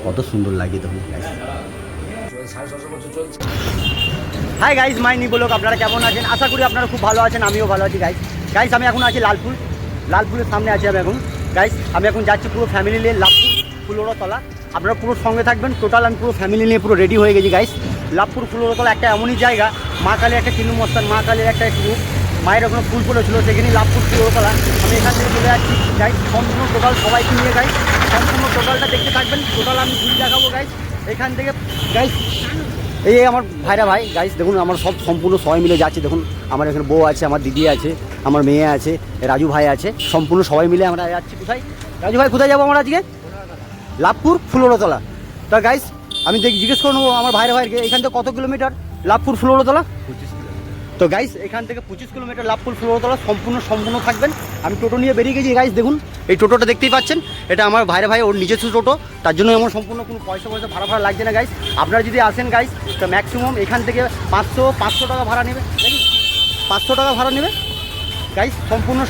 কত সুন্দর লাগে দেখুন গাইস। হাই গাইস, মাই নি ব্লগ, আপনারা কেমন আছেন? আশা করি আপনারা খুব ভালো আছেন, আমিও ভালো আছি গাইস। গাইস আমি এখন আছি লালপুরের সামনে আছি আমি এখন গাইস। আমি এখন যাচ্ছি পুরো ফ্যামিলি নিয়ে লাভপুর ফুলরতলা। আপনারা পুরো সঙ্গে থাকবেন। টোটাল আমি পুরো ফ্যামিলি নিয়ে পুরো রেডি হয়ে গেছি গাইস। লাভপুর ফুলরতলা একটা এমনই জায়গা, মা কালীর একটা চিহ্ন মস্তান, মা কালীর একটা রূপ, মায়ের ওখানে ফুল পড়েছিল, সেখানে লাভপুর ফুলরতলা। আমি এখান থেকে চলে যাচ্ছি গাইস, সম্পূর্ণ টোটাল সবাইকে নিয়ে গাইস, সম্পূর্ণ টোটালটা দেখতে থাকবেন। টোটাল আমি ঘুরে দেখাবো গাইস এখান থেকে গাইস। এই আমার ভাইরা ভাই গাইস দেখুন, আমার সব সম্পূর্ণ সবাই মিলে যাচ্ছে। দেখুন আমার এখানে বউ আছে, আমার দিদি আছে, আমার মেয়ে আছে, রাজু ভাই আছে, সম্পূর্ণ সবাই মিলে আমরা যাচ্ছি। কোথায় রাজু ভাই, কোথায় যাবো আমরা আজকে? লাভপুর ফুলরতলা। তা গাইস আমি জিজ্ঞেস করে নেবো আমার ভাইরা ভাইকে, এখান থেকে কত কিলোমিটার লাভপুর ফুলরতলা? 25 কিলোমিটার। তো গাইস এখান থেকে 25 কিলোমিটার লাভপুর ফুলরতলা। সম্পূর্ণ থাকবেন। আমি টোটো নিয়ে বেরিয়ে গেছি গাইস। দেখুন এই টোটোটা দেখতেই পাচ্ছেন, এটা আমার ভাইরা ভাই ওর নিজস্ব টোটো, তার জন্য আমার সম্পূর্ণ কোনো পয়সা ভাড়া লাগছে না গাইস। আপনারা যদি আসেন গাইস তো ম্যাক্সিমাম এখান থেকে 500 টাকা ভাড়া নেবে, 500 টাকা ভাড়া নেবে গাইস। সম্পূর্ণ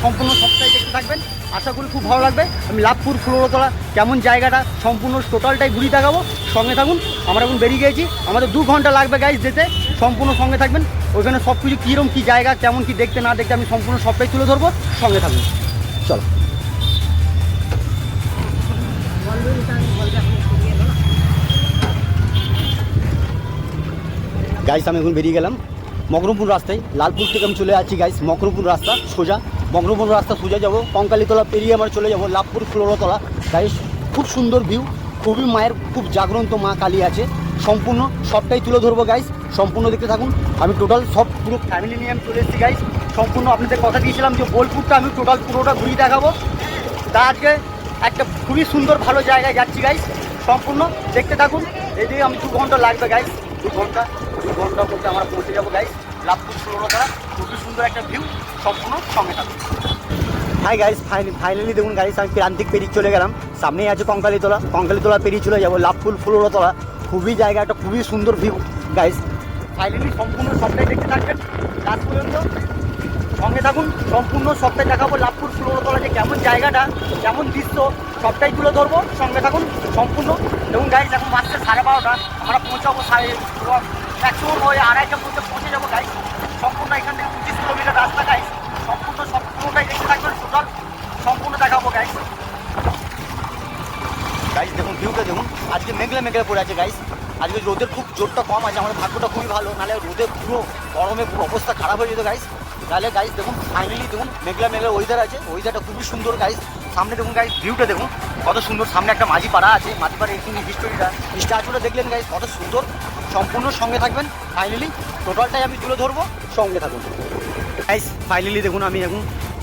সবটাই দেখতে থাকবেন, আশা করি খুব ভালো লাগবে। আমি লাভপুর ফুলরতলা কেমন জায়গাটা সম্পূর্ণ টোটালটাই ঘুরিয়ে দেখাবো, সঙ্গে থাকুন। আমরা এখন বেরিয়ে গেছি, আমাদের 2 ঘন্টা লাগবে গাইস যেতে, সম্পূর্ণ সঙ্গে থাকবেন। ওইখানে সব কিছু কীরকম কী জায়গা, কেমন কি দেখতে না দেখতে আমি সম্পূর্ণ সবটাই তুলে ধরবো, সঙ্গে থাকুন। চলো গাইস, আমি এখন বেরিয়ে গেলাম মকরমপুর রাস্তায়। লালপুর থেকে আমি চলে যাচ্ছি গাইস মকরমপুর রাস্তা সোজা, মকরমপুর রাস্তা সোজা যাবো, কঙ্কালীতলা পেরিয়ে আমরা চলে যাবো লাভপুর ফুলরতলা গাইস। খুব সুন্দর ভিউ, খুবই মায়ের খুব জাগ্রন্ত মা কালী আছে, সম্পূর্ণ সবটাই তুলে ধরবো গাইস, সম্পূর্ণ দেখতে থাকুন। আমি টোটাল সব পুরো ফ্যামিলি নিয়ে আমি চলে এসেছি গাইস। সম্পূর্ণ আপনাদের কথা দিয়েছিলাম যে বোলপুরটা আমি টোটাল পুরোটা ঘুরিয়ে দেখাবো। তা আজকে একটা খুবই সুন্দর ভালো জায়গায় যাচ্ছি গাইস, সম্পূর্ণ দেখতে থাকুন। এদিকে আমি 2 ঘন্টা লাগবে গাইস, 2 ঘন্টা করতে আমরা পৌঁছে যাবো গাইস লাভপুর ফুলরতলা। খুবই সুন্দর একটা ভিউ, সম্পূর্ণ সঙ্গে থাকুন। হাই গাইস, ফাইনালি দেখুন গাইস আমি প্রান্তিক পেরিয়ে চলে গেলাম, সামনেই আছে কঙ্কালীতলা পেরিয়ে চলে যাবো লাভপুর ফুলরতলা। খুবই জায়গাটা খুবই সুন্দর ভিউ গাইস। ফাইনালি সম্পূর্ণ সবটাই দেখতে থাকবেন লাস্ট পর্যন্ত, সঙ্গে থাকুন। সম্পূর্ণ সবটাই দেখাবো লাভপুর ফুলরতলা যে কেমন জায়গাটা, কেমন দৃশ্য, সবটাই তুলে ধরবো, সঙ্গে থাকুন সম্পূর্ণ। দেখুন গাইস এখন বাজছে 12:30, আমরা পৌঁছাবো ম্যাক্সিমাম ওই 2:30টার মধ্যে পৌঁছে যাবো গাইস। সম্পূর্ণ এখান থেকে 25 কিলোমিটার রাস্তা গাইস, সম্পূর্ণটাই দেখতে থাকবেন, টোটাল সম্পূর্ণ দেখাবো গাইস। দেখুন ভিউটা দেখুন, আজকে মেঘলা পড়ে আছে গাইস। আজকে রোদের খুব জোরটা কম আছে, আমাদের ভাগ্যটা খুবই ভালো, নাহলে রোদে পুরো গরমে পুরো অবস্থা খারাপ হয়ে যেত গাইস। তাহলে গাইস দেখুন ফাইনালি দেখুন মেঘলা ওয়েদার আছে, ওয়েদারটা খুবই সুন্দর গাইস। সামনে দেখুন গাইস ভিউটা দেখুন কত সুন্দর, সামনে একটা মাঝি পাড়া আছে, মাঝি পাড়া একটু স্ট্যাচুটা দেখলেন গাইস কত সুন্দর। সম্পূর্ণ সঙ্গে থাকবেন, ফাইনালি টোটালটাই আমি তুলে ধরবো, সঙ্গে থাকুন গাইস। ফাইনালি দেখুন আমি এখন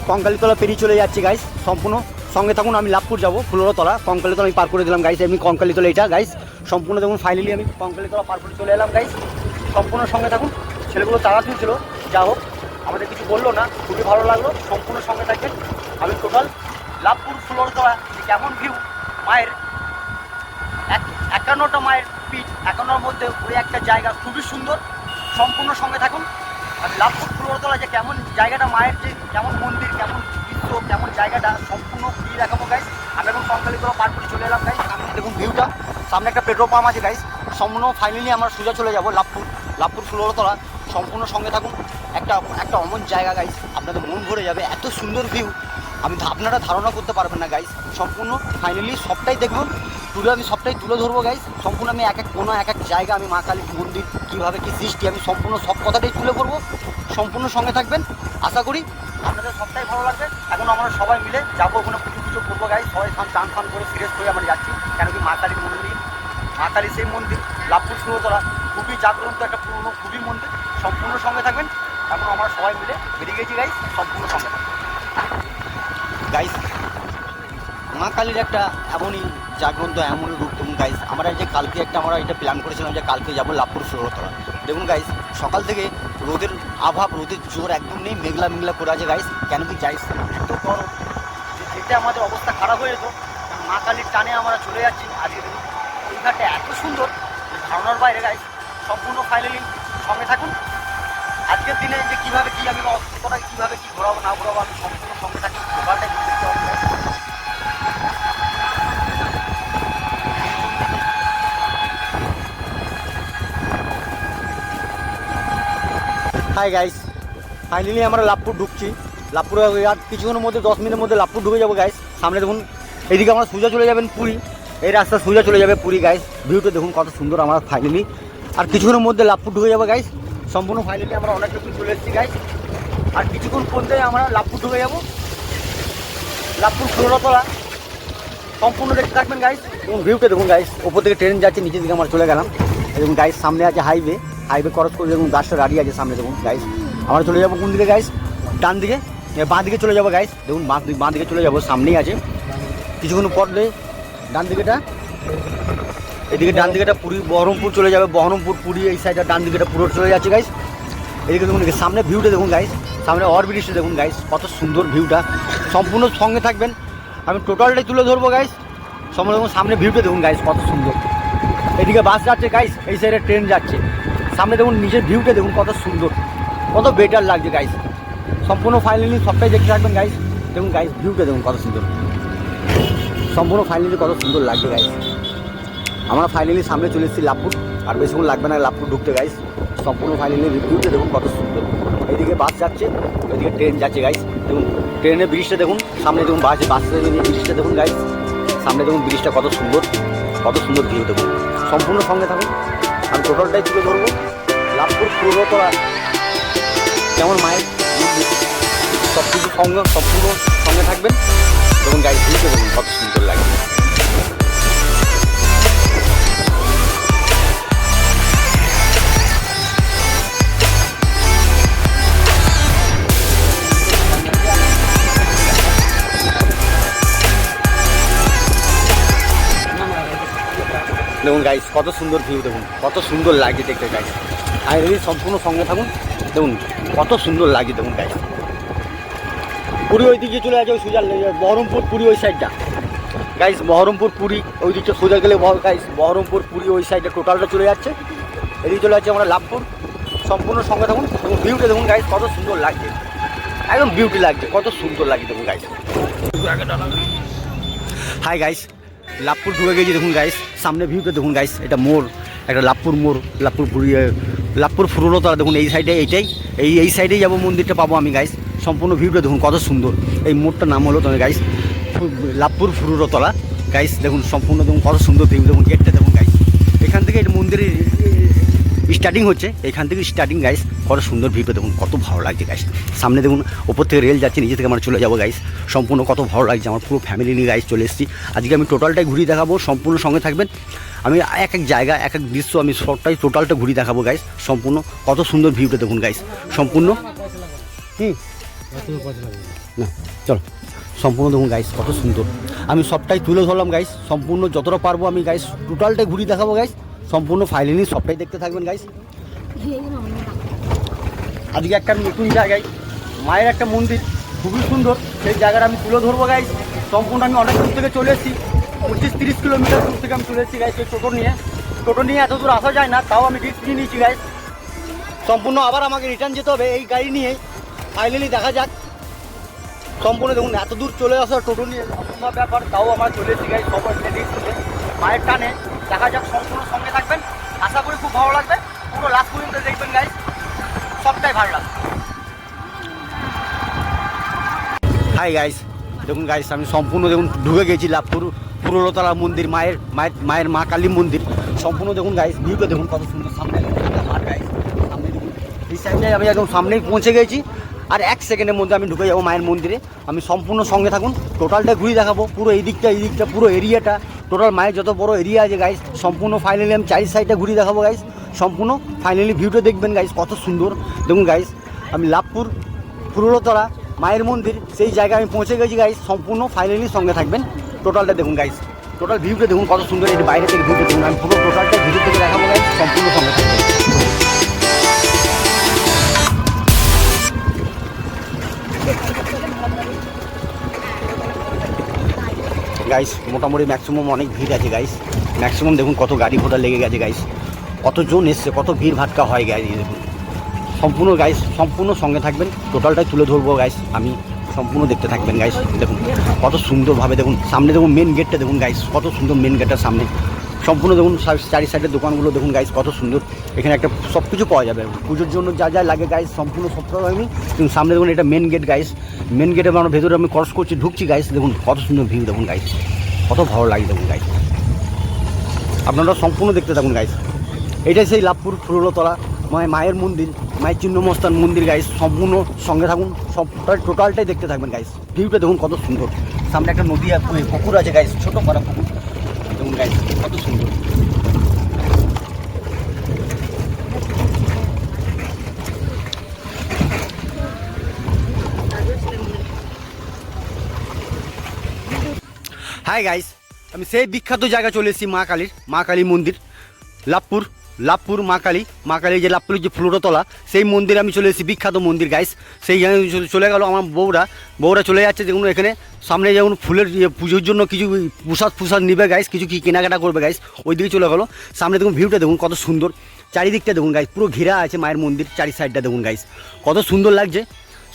কঙ্কালীতলা পেরিয়ে চলে যাচ্ছি গাইস, সম্পূর্ণ সঙ্গে থাকুন। আমি লাভপুর যাবো ফুলরতলা, কঙ্কালীতলা আমি পার করে দিলাম গাইস। আমি কঙ্কালীতলা এটা গাইস সম্পূর্ণ দেখুন, ফাইনালি আমি কঙ্কালীতলা পার করে চলে এলাম গাইস, সম্পূর্ণ সঙ্গে থাকুন। ছেলেগুলো তাড়াতাড়ি ছিল, যা হোক আমাদের কিছু বললো না, খুবই ভালো লাগলো, সম্পূর্ণ সঙ্গে থাকবেন। আমি টোটাল লাভপুর ফুলরতলা কেমন ভিউ, মায়ের 51টা মায়ের পিঠ, 51টার মধ্যে ওই একটা জায়গা খুবই সুন্দর, সম্পূর্ণ সঙ্গে থাকুন। আর লাভপুর ফুলরতলা যে কেমন জায়গাটা, মায়ের যে কেমন মন্দির, কেমন দৃশ্য, কেমন জায়গাটা সম্পূর্ণ ঘুরিয়ে দেখাবো গাইস। আমি এখন কঙ্কালীতলা পার করে চলে এলাম গাইস। সামনে দেখুন ভিউটা, সামনে একটা পেট্রোল পাম্প আছে গাইস। সম্পূর্ণ ফাইনালি আমরা সোজা চলে যাবো লাভপুর ফুলরতলা, সম্পূর্ণ সঙ্গে থাকুন। একটা অমন জায়গা গাইস, আপনাদের মন ভরে যাবে, এত সুন্দর ভিউ আপনারা ধারণা করতে পারবেন না গাইস। সম্পূর্ণ ফাইনালি সবটাই দেখুন, আমি সবটাই তুলে ধরবো গাইস। সম্পূর্ণ আমি এক এক জায়গা, আমি মা কালীর মন্দির কীভাবে কী সৃষ্টি, আমি সম্পূর্ণ সব কথাটাই তুলে ধরবো, সম্পূর্ণ সঙ্গে থাকবেন। আশা করি আপনাদের সবটাই ভালো লাগবে। এখন আমরা সবাই মিলে যাবো ওখানে, পুজো করবো গাইস। সবাই চান করে ফ্রেশ করে আমরা যাচ্ছি, কেন কি মা কালীর মন্দির, মা কালী সেই মন্দির লাভপুর ফুলরতলা খুবই জাগ্রন্ত একটা পুরনো খুবই মন্দির, সম্পূর্ণ সঙ্গে থাকবেন। এখন আমরা সবাই মিলে বেরিয়ে গেছি গাইস, সম্পূর্ণ সঙ্গে থাকবেন গাইস। মা কালীর একটা এমনই জাগ্রন্ত এমনই রূপ দেখুন গাইস। আমরা যে কালকে আমরা এটা প্ল্যান করেছিলাম যে কালকে যাবো লাভপুর ফুলরতলা। দেখুন গাইস সকাল থেকে রোদের আভাব, রোদের জোর একদম নেই, মেঘলা করে আছে গাইস। কেন কি গাইস এত গরম, যেতে আমাদের অবস্থা খারাপ হয়ে যেত, মা কালীর টানে আমরা চলে যাচ্ছি। আজকে দেখুন এই ঘাটটা এত সুন্দর, ধারণার বাইরে গাইস। সম্পূর্ণ ফাইনালি সঙ্গে থাকুন। আজকের দিনে যে কীভাবে কী আমি অসুস্থতা কীভাবে কী ঘোরাবো না ঘোরাবো, আমি সম্পূর্ণ সঙ্গে থাকি, ব্যাপারটাই দেখতে হবে। হাই গাইস, ফাইনালি আমরা লাভপুর ঢুকছি। লাভপুরে আর কিছুক্ষণের মধ্যে 10 মিনিটের মধ্যে লাভপুর ঢুকে যাবো গাইস। সামনে দেখুন, এইদিকে আমরা সোজা চলে যাবেন পুরী, এই রাস্তা সোজা চলে যাবে পুরী গাইস। ভিউটা দেখুন কত সুন্দর আমরা ফাইনালি। আর কিছুক্ষণের মধ্যে লাভপুর ঢুকে যাবো গাইস। সম্পূর্ণ ফাইনালি আমরা অনেক কিছু চলে এসেছি গাইস। আর কিছুক্ষণ পর্যন্ত আমরা লাভপুর ঢুকে যাবো। লাভপুর ফুলতলা সম্পূর্ণ দেখতে থাকবেন গাইস। এবং ভিউটা দেখুন গাইস, ওপর থেকে ট্রেন যাচ্ছে, নিচের দিকে আমরা চলে গেলাম। দেখুন গাইস, সামনে আছে হাইওয়ে, হাইওয়ে ক্রস করে দেখুন গাছটা দাঁড়িয়ে আছে সামনে। দেখুন গাইস, আমরা চলে যাবো কোন দিকে গাইস? ডান দিকে, বাঁ দিকে চলে যাবো গাইস। দেখুন বাঁ দিকে চলে যাবো, সামনেই আছে। কিছুক্ষণ পর ডান দিকেটা, এদিকে ডান দিকেটা পুরী বহরমপুর চলে যাবে, বহরমপুর পুরী এই সাইডটা ডান দিকেটা পুরো চলে যাচ্ছে গাইস। এদিকে দেখুন সামনে ভিউটা দেখুন গাইস, সামনে ওভারব্রিজটা দেখুন গাইস, কত সুন্দর ভিউটা। সম্পূর্ণ সঙ্গে থাকবেন, আমি টোটালটাই তুলে ধরবো গাইস। সম্পূর্ণ দেখুন সামনে ভিউটা দেখুন গাইস, কত সুন্দর। এদিকে বাস যাচ্ছে গাইস, এই সাইডে ট্রেন যাচ্ছে। সামনে দেখুন নিচের ভিউটা দেখুন কত সুন্দর, কত বেটার লাগছে গাইস। সম্পূর্ণ ফাইনালি সবটাই দেখতে থাকবেন গাইস। দেখুন গাইস, ভিউটা দেখুন কত সুন্দর, সম্পূর্ণ ফাইনালি কত সুন্দর লাগছে গাইস। আমরা ফাইনালি সামনে চলে এসেছি লাভপুর, আর বেশিক্ষণ লাগবে না লাভপুর ঢুকতে গাইস। সম্পূর্ণ ফাইনালি ভিউটা দেখুন কত সুন্দর। এইদিকে বাস যাচ্ছে, ওইদিকে ট্রেন যাচ্ছে গাইস। দেখুন ট্রেনের ব্রিজটা দেখুন, সামনে দেখুন বাসের ব্রিজটা দেখুন গাইস। সামনে দেখুন ব্রিজটা কত সুন্দর, কত সুন্দর ভিউ দেখুন। সম্পূর্ণ সঙ্গে থাকুন, আমি টোটালটাই তুলে ধরবো। লাভপুর ফুলতলা যেমন মায়ের সব কিছু সম্পূর্ণ সঙ্গে থাকবেন। দেখুন গাইস, ভিউটা দেখুন কত সুন্দর লাগে। দেখুন গাইস, কত সুন্দর ভিউ দেখুন, কত সুন্দর লাগে দেখতে গাইস। আর এই সম্পূর্ণ সঙ্গে থাকুন, দেখুন কত সুন্দর লাগে দেখুন গাইস। পুরী ওই দিকে চলে আছে, ওই সোজা বহরমপুর পুরী ওই সাইডটা গাইস। বহরমপুর পুরী ওই দিকটা সোজা গেলে গাইস, বহরমপুর পুরী ওই সাইডটা টোটালটা চলে যাচ্ছে। এদিকে চলে যাচ্ছে আমরা লাভপুর। সম্পূর্ণ সঙ্গে থাকুন, এবং ভিউটা দেখুন গাইস, কত সুন্দর লাগছে, একদম বিউটি লাগছে, কত সুন্দর লাগছে দেখুন গাইস। হাই গাইস, লাভপুর ঢুকে গেছি দেখুন গাইস। সামনে ভিউটা দেখুন গাইস, এটা মোড়, একটা লাভপুর মোড়, লাভপুর ফুলতলা দেখুন। এই সাইডে এইটাই, এই সাইডেই যাবো, মন্দিরটা পাবো আমি গাইস। সম্পূর্ণ ভিউটা দেখুন কত সুন্দর। এই মোড়টার নাম হলো তোমার গাইস লাভপুর ফুলতলা গাইস। দেখুন সম্পূর্ণ দেখুন কত সুন্দর ভিউ দেখুন। গেটটা দেখুন গাইস, এখান থেকে এটা মন্দিরের স্টার্টিং হচ্ছে, এখান থেকে স্টার্টিং গাইস। কত সুন্দর ভিউটা দেখুন, কত ভালো লাগছে গাইস। সামনে দেখুন ওপর থেকে রেল যাচ্ছে, নিচে থেকে আমরা চলে যাবো গাইস। সম্পূর্ণ কত ভালো লাগছে, আমার পুরো ফ্যামিলি নিয়ে গাইস চলে এসেছি। আজকে আমি টোটালটাই ঘুরিয়ে দেখাবো, সম্পূর্ণ সঙ্গে থাকবেন। আমি এক এক জায়গা, এক এক দৃশ্য আমি সবটাই টোটালটা ঘুরিয়ে দেখাবো গাইস। সম্পূর্ণ কত সুন্দর ভিউটা দেখুন গাইস। সম্পূর্ণ না চলো, সম্পূর্ণ দেখুন গাইস কত সুন্দর। আমি সবটাই তুলে ধরলাম গাইস, সম্পূর্ণ যতটা পারবো আমি গাইস টোটালটাই ঘুরিয়ে দেখাবো গাইস। সম্পূর্ণ ফাইনালি সবটাই দেখতে থাকবেন গাইস। আজকে একটা নতুন জায়গায় মায়ের একটা মন্দির খুবই সুন্দর, সেই জায়গাটা আমি তুলে ধরবো গাইস। সম্পূর্ণ আমি অনেক দূর থেকে চলে এসেছি, 25-30 কিলোমিটার দূর থেকে আমি চলে এসেছি গাইস। টোটো নিয়ে এত দূর আসা যায় না, তাও আমি রিস্ক নিয়ে নিয়েছি গাইস। সম্পূর্ণ আবার আমাকে রিটার্ন যেতে হবে এই গাড়ি নিয়ে। ফাইনালি দেখা যাক। সম্পূর্ণ দেখুন এত দূর চলে আসা টোটো নিয়ে অসম্ভব ব্যাপার, তাও আমরা চলে এসেছি গাইস। সবাই রিস্ক নিয়ে মায়ের টানে দেখা যাক। সম্পূর্ণ সঙ্গে থাকবেন, আশা করি খুব ভালো লাগবে। পুরো লাস্ট পর্যন্ত দেখবেন গাইস, সবটাই ভালো লাগবে। হাই গাইস, দেখুন গাইস আমি সম্পূর্ণ দেখুন ঢুকে গেছি লাভপুর ফুলতলা মন্দির, মায়ের মা কালী মন্দির। সম্পূর্ণ দেখুন গাইস, ভিউটা দেখুন কত সুন্দর। সামনে মাঠ গাইস, সামনে দেখুন এই সাইডে আমি একদম সামনেই পৌঁছে গেছি। আর 1 সেকেন্ডের মধ্যে আমি ঢুকে যাবো মায়ের মন্দিরে। আমি সম্পূর্ণ সঙ্গে থাকুন, টোটালটা ঘুরিয়ে দেখাবো। পুরো এই দিকটা পুরো এরিয়াটা, টোটাল মায়ের যত বড় এরিয়া আছে গাইস, সম্পূর্ণ ফাইনালি আমি 4 সাইডটা ঘুরিয়ে দেখাবো গাইস। সম্পূর্ণ ফাইনালি ভিউটা দেখবেন গাইস, কত সুন্দর দেখুন গাইস। আমি লাভপুর ফুলতলা মায়ের মন্দির সেই জায়গায় আমি পৌঁছে গেছি গাইস। সম্পূর্ণ ফাইনালি সঙ্গে থাকবেন, টোটালটা দেখুন গাইস। টোটাল ভিউটা দেখুন কত সুন্দর, এই বাইরে থেকে ভিউটা দেখুন। আমি পুরো টোটালটা ভিডিও থেকে দেখাবো গাইস, সম্পূর্ণ সঙ্গে থাকবেন। গাইস মোটামুটি ম্যাক্সিমাম অনেক ভিড় আছে গাইস। ম্যাক্সিমাম দেখুন কত গাড়ি ঘোড়া লেগে গেছে গাইস, কতজন এসছে, কত ভিড় ভাটকা হয় গাইস। দেখুন সম্পূর্ণ গাইস, সম্পূর্ণ সঙ্গে থাকবেন, টোটালটাই তুলে ধরবো গাইস আমি। সম্পূর্ণ দেখতে থাকবেন গাইস। দেখুন কত সুন্দরভাবে দেখুন, সামনে দেখুন মেন গেটটা দেখুন গাইস, কত সুন্দর মেন গেটটার সামনে সম্পূর্ণ দেখুন চারি সাইডের দোকানগুলো দেখুন গাইস কত সুন্দর। এখানে একটা সব কিছু পাওয়া যাবে পুজোর জন্য যা যা লাগে গাইস, সম্পূর্ণ সব আমি সামনে দেখুন এটা মেন গেট গাইস। মেন গেটে আমার ভেতরে আমি ক্রস করছি, ঢুকছি গাইস, দেখুন কত সুন্দর ভিউ দেখুন গাইস, কত ভালো লাগে দেখুন গাইস। আপনারা সম্পূর্ণ দেখতে থাকুন গাইস। এটাই সেই লাভপুর ফুলতলা মায়ের মন্দির, মায়ের চিহ্নমস্থান মন্দির গাইস। সম্পূর্ণ সঙ্গে থাকুন, সবটা টোটালটাই দেখতে থাকবেন গাইস। ভিউটা দেখুন কত সুন্দর। সামনে একটা নদী পুকুর আছে গাইস, ছোটো করা পুকুর দেখুন গাইস কত সুন্দর। হাই গাইস, আমি সেই বিখ্যাত জায়গা চলে এসেছি মা কালী মন্দির, লাভপুর মা কালী যে লাভপুরের যে ফুলতলা সেই মন্দিরে আমি চলে এসেছি, বিখ্যাত মন্দির গাইস। সেই চলে গেল আমার বউরা চলে যাচ্ছে। দেখুন এখানে সামনে যেমন ফুলের পুজোর জন্য কিছু প্রসাদ নিবে গাইস, কিছু কি কেনাকাটা করবে গাইস, ওই দিকে চলে গেলো। সামনে দেখুন ভিউটা দেখুন কত সুন্দর, চারিদিকটা দেখুন গাইস, পুরো ঘেরা আছে মায়ের মন্দির, চারি সাইডটা দেখুন গাইস কত সুন্দর লাগছে।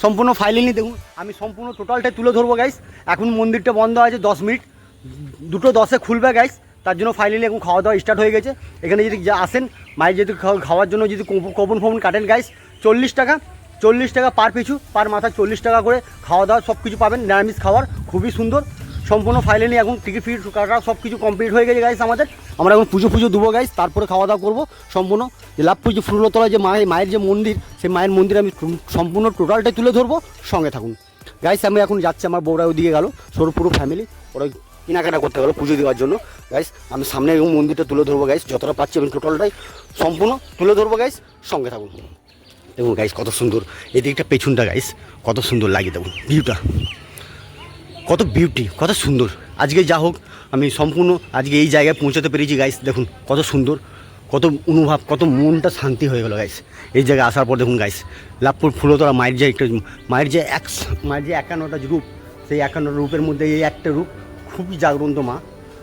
সম্পূর্ণ ফাইনালি দেখুন আমি সম্পূর্ণ টোটালটাই তুলে ধরবো গাইস। এখন মন্দিরটা বন্ধ আছে 10 মিনিট, 2:10 খুলবে গাইস। তার জন্য ফাইনালি এখন খাওয়া দাওয়া স্টার্ট হয়ে গেছে। এখানে যদি যা আসেন মায়ের যদি খাওয়ার জন্য যদি কবন কাটেন গাইস 40 টাকা পার পিছু, পার মাথা 40 টাকা করে খাওয়া দাওয়া সব কিছু পাবেন, নিরামিষ খাওয়ার খুবই সুন্দর। সম্পূর্ণ ফাইনালি এখন টিকিট কাটা সব কিছু কমপ্লিট হয়ে গেছে গাইস আমাদের। আমরা এখন পুজো দেবো গাইস, তারপরে খাওয়া দাওয়া করবো। সম্পূর্ণ যে লাভপুর যে ফুলতলা যে মায়ের যে মন্দির, সেই মায়ের মন্দির আমি সম্পূর্ণ টোটালটাই তুলে ধরবো, সঙ্গে থাকুন গাইস। আমি এখন যাচ্ছি, আমার বউরা ওইদিকে গেলো, পুরো ফ্যামিলি ওরা কেনাকাটা করতে গেলো পুজো দেওয়ার জন্য গাইস। আমি সামনে এবং মন্দিরটা তুলে ধরবো গাইস, যতটা পাচ্ছি আমি টোটালটাই সম্পূর্ণ তুলে ধরবো গাইস, সঙ্গে থাকুন। দেখুন গাইস কত সুন্দর এদিকটা পেছনটা গাইস, কত সুন্দর লাগে দেখুন ভিউটা, কত বিউটি, কত সুন্দর। আজকে যা হোক আমি সম্পূর্ণ আজকে এই জায়গায় পৌঁছাতে পেরেছি গাইস। দেখুন কত সুন্দর, কত অনুভব, কত মনটা শান্তি হয়ে গেল গাইস এই জায়গায় আসার পর। দেখুন গাইস লাভপুর ফুলতলা মায়ের যে 51টা রূপ, সেই 51 রূপের মধ্যে এই একটা রূপ খুবই জাগ্রন্ত মা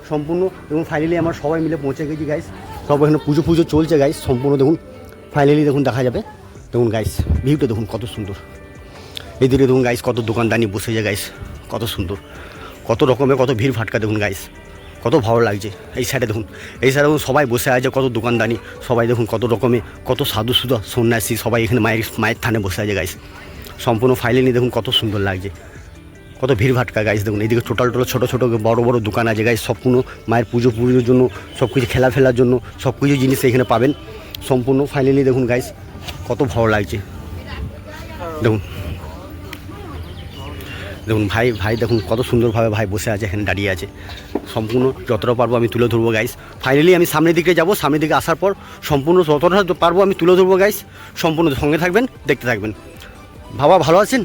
সম্পূর্ণ। এবং ফাইনালি আমরা সবাই মিলে পৌঁছে গেছি গাইস, সব এখানে পুজো চলছে গাইস সম্পূর্ণ। দেখুন ফাইনালি দেখুন দেখা যাবে, দেখুন গাইস ভিউটা দেখুন কত সুন্দর। এদিকে দেখুন গাইস কত দোকানদানি বসেছে গাইস, কত সুন্দর, কত রকমের কত ভিড় ফাটকা দেখুন গাইস, কত ভালো লাগছে। এই সাইডে দেখুন দেখুন সবাই বসে আছে, কত দোকানদানি সবাই দেখুন, কত রকমের কত সাধু সুধা সন্ন্যাসী সবাই এখানে মায়ের থানে বসে আছে গাইস। সম্পূর্ণ ফাইনালি দেখুন কত সুন্দর লাগছে, কত ভিড় ভাটকা গাইস। দেখুন এইদিকে টোটাল ছোটো বড় দোকান আছে গাইস, সম্পূর্ণ মায়ের পুজোর জন্য সব কিছু ফেলার জন্য সব কিছু জিনিস এখানে পাবেন সম্পূর্ণ। ফাইনালি দেখুন গাইস কত ভালো লাগছে। দেখুন ভাই দেখুন কত সুন্দরভাবে ভাই বসে আছে, এখানে দাঁড়িয়ে আছে। সম্পূর্ণ যতটা পারবো আমি তুলে ধরবো গাইস। ফাইনালি আমি সামনের দিকে যাব, সামনের দিকে আসার পর সম্পূর্ণ যতটা পারবো আমি তুলে ধরবো গাইস। সম্পূর্ণ সঙ্গে থাকবেন, দেখতে থাকবেন। বাবা ভালো আছেন?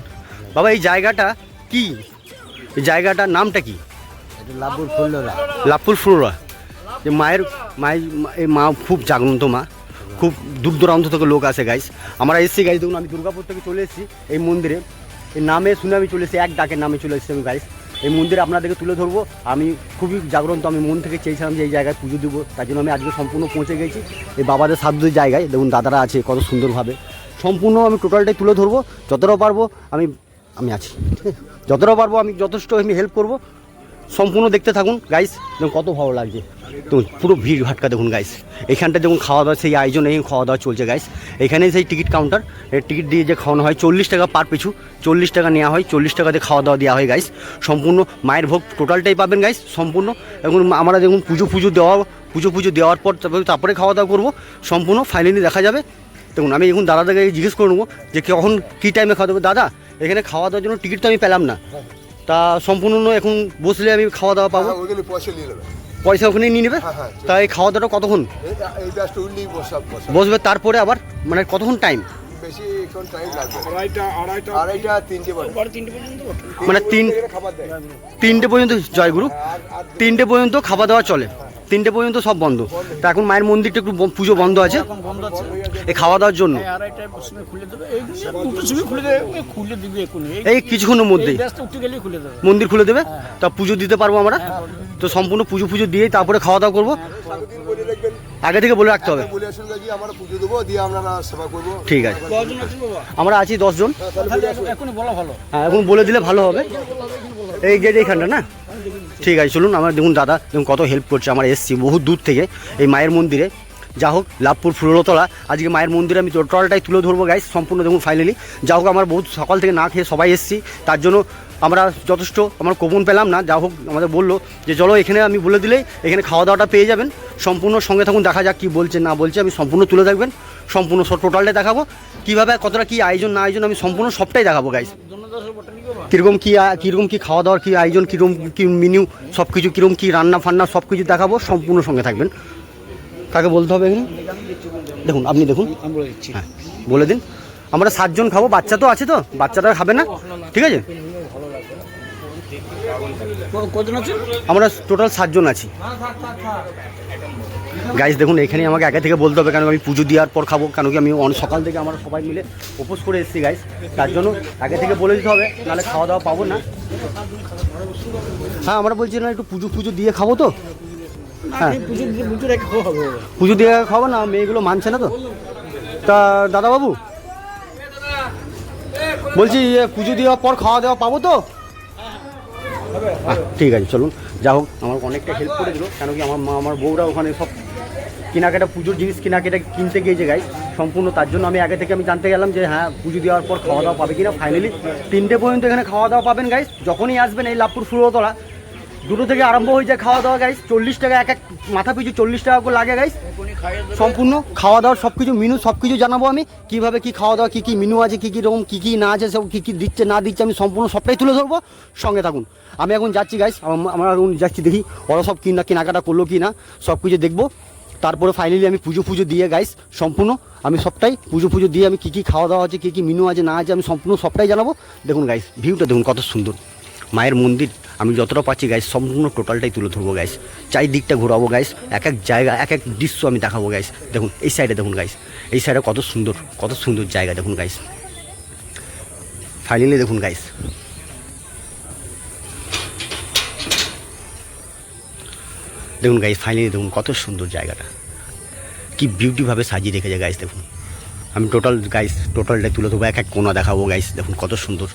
বাবা এই জায়গাটা কি, এই জায়গাটার নামটা কি? লাভপুর ফুলতলা যে মায়ের মা খুব জাগ্রন্ত মা, খুব দূর দূরান্ত থেকে লোক আসে গাইস। আমরা এসেছি গাইস, দেখুন আমি দুর্গাপুর থেকে চলে এসেছি এই মন্দিরে, এই নামে শুনে আমি চলে এসেছি, এক ডাকের নামে চলে এসেছি আমি গাইস। এই মন্দিরে আপনাদেরকে তুলে ধরবো, আমি খুবই জাগ্রন্ত, আমি মন থেকে চেয়েছিলাম যে এই জায়গায় পুজো দেবো, তার জন্য আমি আজকে সম্পূর্ণ পৌঁছে গেছি এই বাবাদের সাধ্যের জায়গায়। দেখুন দাদারা আছে কত সুন্দরভাবে, সম্পূর্ণ আমি টোটালটাই তুলে ধরবো, যতটা পারবো আমি আছি, ঠিক আছে? যতটা পারবো আমি যথেষ্ট আমি হেল্প করবো, সম্পূর্ণ দেখতে থাকুন গাইস। দেখুন কত ভালো লাগছে, দেখুন পুরো ভিড় ভাটকা দেখুন গাইস। এখানটা দেখুন খাওয়া দাওয়া সেই আয়োজন, এই খাওয়া দাওয়া চলছে গাইস। এখানে সেই টিকিট কাউন্টার, এই টিকিট দিয়ে যে খাওয়ানো হয় 40 টাকা পার পিছু, 40 টাকা নেওয়া হয়, 40 টাকাতে খাওয়া দাওয়া দেওয়া হয় গাইস। সম্পূর্ণ মায়ের ভোগ টোটালটাই পাবেন গাইস সম্পূর্ণ। এখন আমরা দেখুন পুজো দেওয়ার পর তারপরে খাওয়া দাওয়া করবো, সম্পূর্ণ ফাইনালি দেখা যাবে। দেখুন আমি এখন দাদাকে জিজ্ঞেস করে নেবো যে কখন কী টাইমে খাওয়া দেবো। দাদা এখানে খাওয়া দাওয়ার জন্য টিকিট তো আমি পেলাম না, তা সম্পূর্ণ এখন বসলে আমি খাওয়া দাওয়া পাবো? পয়সা ওখানেই নিয়ে নেবে? তা এই খাওয়া দাওয়াটা কতক্ষণ বসবে? তারপরে আবার মানে কতক্ষণ টাইম? মানে 3টে পর্যন্ত, জয়গুরু 3টে পর্যন্ত খাওয়া দাওয়া চলে, 3টে পর্যন্ত সব বন্ধ। তা এখন মায়ের মন্দিরটা একটু পুজো বন্ধ আছে এই খাওয়া দাওয়ার জন্য, এই কিছুক্ষণের মধ্যেই মন্দির খুলে দেবে, তা পুজো দিতে পারবো আমরা। তো সম্পূর্ণ পুজো দিয়েই তারপরে খাওয়া দাওয়া করবো, আগে থেকে বলে রাখতে হবে। ঠিক আছে, আমরা আছি 10 জন। হ্যাঁ এখন বলে দিলে ভালো হবে। এই গেট এইখানটা না, ঠিক আছে চলুন। আমার দেখুন দাদা দেখুন কত হেল্প করছে, আমার এসছি বহু দূর থেকে এই মায়ের মন্দিরে। যা হোক লাভপুর ফুলতলা আজকে মায়ের মন্দিরে আমি টোটালটাই তুলে ধরবো গাইস সম্পূর্ণ। দেখুন ফাইনালি যা হোক আমার বহুত সকাল থেকে না খেয়ে সবাই এসছি, তার জন্য আমরা যথেষ্ট আমার কোপন পেলাম না। যা হোক আমাদের বললো যে চলো এখানে, আমি বলে দিলেই এখানে খাওয়া দাওয়াটা পেয়ে যাবেন। সম্পূর্ণ সঙ্গে থাকুন, দেখা যাক কী বলছে না বলছে, আমি সম্পূর্ণ তুলে থাকবেন। সম্পূর্ণ সব টোটালটাই দেখাবো, কীভাবে কতটা কী আয়োজন না আয়োজন আমি সম্পূর্ণ সবটাই দেখাবো গাইস। কীরকম কী খাওয়া দাওয়ার কী আয়োজন, কীরকম কী মেনু, সব কিছু কীরকম কী রান্না ফান্না সব কিছু দেখাবো, সম্পূর্ণ সঙ্গে থাকবেন। কাকে বলতে হবে এখানে দেখুন, আপনি দেখুন, হ্যাঁ বলে দিন। আমরা 7 জন খাবো, বাচ্চা তো আছে, তো বাচ্চাটা খাবে না, ঠিক আছে? আমরা টোটাল 7 জন আছি গাইস। দেখুন এখানে আমাকে আগে থেকে বলতে হবে, কারণ আমি পুজো দেওয়ার পর খাবো, কারণ কি আমি সকাল থেকে আমরা সবাই মিলে উপোস করে এসেছি গাইস, তার জন্য আগে থেকে বলে দিতে হবে, নাহলে খাওয়া দাওয়া পাবো না। হ্যাঁ আমরা বলছি না একটু পুজো দিয়ে খাবো তো, হ্যাঁ পুজো দিয়ে খাবো না, মেয়েগুলো মানছে না তো। তা দাদাবাবু বলছি পুজো দেওয়ার পর খাওয়া দাওয়া পাবো তো? ঠিক আছে চলুন। যা হোক আমার অনেকটা হেল্প করে দিল, কেন কি আমার মা আমার বউরা ওখানে সব কেনাকাটা পুজোর জিনিস কেনাকাটা কিনতে গিয়েছে গাইস সম্পূর্ণ, তার জন্য আমি আগে থেকে আমি জানতে গেলাম যে হ্যাঁ পুজো দেওয়ার পর খাওয়া দাওয়া পাবে কিনা। ফাইনালি 3টে পর্যন্ত এখানে খাওয়া দাওয়া পাবেন গাইস। যখনই আসবেন এই লাভপুর ফুলতলা 2টো থেকে আরম্ভ হয়ে যায় খাওয়া দাওয়া গাইস। 40 টাকা এক মাথা পিছু 40 টাকা করে লাগে গাইস। সম্পূর্ণ খাওয়া দাওয়ার সব কিছু মেনু সব কিছু জানাবো আমি, কীভাবে কী খাওয়া দাওয়া, কী কী মেনু আছে, কী কী রকম কী কী না আছে, সব কী কী দিচ্ছে না দিচ্ছে আমি সম্পূর্ণ সবটাই তুলে ধরবো, সঙ্গে থাকুন। আমি এখন যাচ্ছি গাইস, আমরা এখন যাচ্ছি, দেখি ওরা সব কেনাকাটা করলো কি না সব কিছু দেখবো। তারপরে ফাইনালি আমি পুজো দিয়ে গাইস সম্পূর্ণ আমি সবটাই পুজো দিয়ে আমি কী কী খাওয়া দাওয়া আছে, কী কী মেনু আছে না আছে আমি সম্পূর্ণ সবটাই জানাবো। দেখুন গাইস ভিউটা দেখুন কত সুন্দর মায়ের মন্দির, আমি যতটা পাচ্ছি গাইস সম্পূর্ণ টোটালটাই তুলে ধরবো গাইস। চারিদিকটা ঘোরাবো গাইস, এক এক জায়গা এক এক দৃশ্য আমি দেখাবো গাইস। দেখুন এই সাইডে দেখুন গাইস, এই সাইডে কত সুন্দর জায়গা দেখুন গাইস। ফাইনালি দেখুন গাইস, দেখুন গাইস ফাইনালি দেখুন কত সুন্দর জায়গাটা, কি বিউটিভাবে সাজিয়ে রেখেছে গাইস। দেখুন আমি টোটালটাই তুলে ধরবো, এক এক কোণা দেখাবো গাইস। দেখুন কত সুন্দর,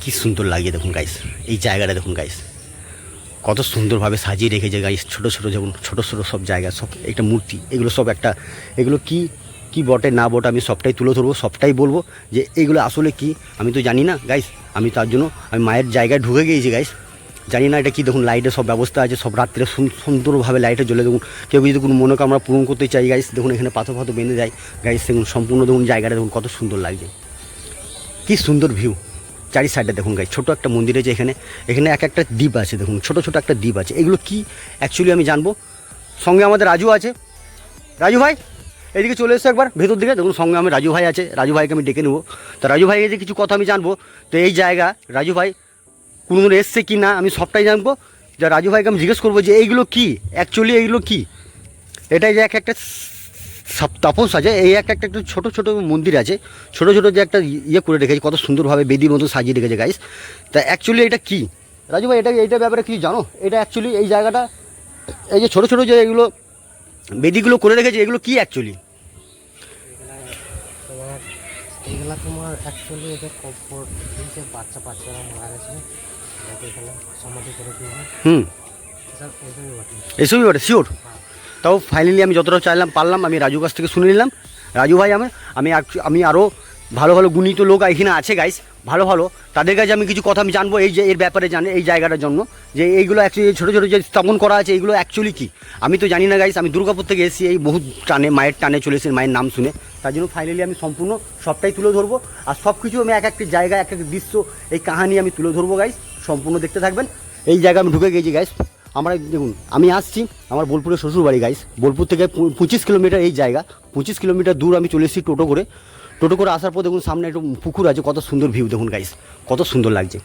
কি সুন্দর লাগিয়ে দেখুন গাইস। এই জায়গাটা দেখুন গাইস কত সুন্দরভাবে সাজিয়ে রেখেছে গাইস। ছোটো যেমন ছোটো সব জায়গা, সব একটা মূর্তি, এগুলো সব একটা, এগুলো কি বটে না বটে আমি সবটাই তুলে ধরবো, সবটাই বলবো যে এগুলো আসলে কি আমি তো জানি না গাইস। আমি তার জন্য আমি মায়ের জায়গায় ঢুকে গিয়েছি গাইস, জানি না এটা কি। দেখুন লাইটের সব ব্যবস্থা আছে, সব রাত্রে সুন্দরভাবে লাইটে জ্বলে। দেখুন কেউ যদি কোনো মনোকামনা পূরণ করতে চাই গাইস, দেখুন এখানে পাথর বেঁধে যায় গাইস। দেখুন সম্পূর্ণ দেখুন জায়গাটা দেখুন কত সুন্দর লাগছে, কি সুন্দর ভিউ। চারি সাইডে দেখুন গাইস ছোটো একটা মন্দির আছে, এখানে এক একটা দ্বীপ আছে। দেখুন ছোটো একটা দ্বীপ আছে, এগুলো কি অ্যাকচুয়ালি আমি জানবো। সঙ্গে আমাদের রাজু আছে, রাজু ভাই এদিকে চলে এসো একবার ভেতর দিকে। দেখুন সঙ্গে আমি রাজু ভাই আছে, রাজু ভাইকে আমি ডেকে নেবো। তো রাজু ভাই যে কিছু কথা আমি জানবো, তো এই জায়গা রাজু ভাই কোনোদিন এসছে কি না আমি সবটাই জানবো। যা রাজু ভাইকে আমি জিজ্ঞেস করবো যে এইগুলো কি অ্যাকচুয়ালি, এইগুলো কি, এটাই যে এক একটা তাপস আছে, এই একটা ছোটো মন্দির আছে, ছোটো যে একটা ইয়ে করে রেখেছে, কত সুন্দরভাবে বেদির মতো সাজিয়ে রেখেছে গাইস। তা অ্যাকচুয়ালি এটা কি রাজু ভাই, এইটার ব্যাপারে কিছু জানো? এটা অ্যাকচুয়ালি এই জায়গাটা, এই যে ছোটো যে এগুলো বেদিগুলো করে রেখেছে, এগুলো কি অ্যাকচুয়ালি? এগুলা তোমার অ্যাকচুয়ালি এদের কম্ফোর্ট যে বাচ্চারা মারা গেছে এখানে সমাধি করে দিয়ে এসবই বটে শিওর। তাও ফাইনালি আমি যতটা পারলাম আমি রাজুর কাছ থেকে শুনে নিলাম। রাজু ভাই আমি আরও ভালো গুণিত লোক এখানে আছে গাইস, ভালো তাদের কাছে আমি কিছু কথা আমি জানবো এই যে এর ব্যাপারে জানে, এই জায়গাটার জন্য যে এইগুলো অ্যাকচুয়ালি ছোটো যে স্থাপন করা আছে এইগুলো অ্যাকচুয়ালি কি আমি তো জানি না গাইস। আমি দুর্গাপুর থেকে এসেছি, এই বহু মায়ের টানে চলে এসেছি মায়ের নাম শুনে, তার জন্য ফাইনালি আমি সম্পূর্ণ সবটাই তুলে ধরবো। আর সব কিছু আমি এক একটি জায়গা এক এক দৃশ্য এই কাহানি আমি তুলে ধরবো গাইস, সম্পূর্ণ দেখতে থাকবেন। এই জায়গা আমি ঢুকে গেছি গাইস। আমরা দেখুন আমি আসছি আমার বোলপুরের শ্বশুরবাড়ি গাইস, বোলপুর থেকে 25 কিলোমিটার এই জায়গা, 25 কিলোমিটার দূর আমি চলে এসেছি টোটো করে আসার পর দেখুন সামনে একটু পুকুর আছে, কত সুন্দর ভিউ দেখুন গাইস, কত সুন্দর লাগছে।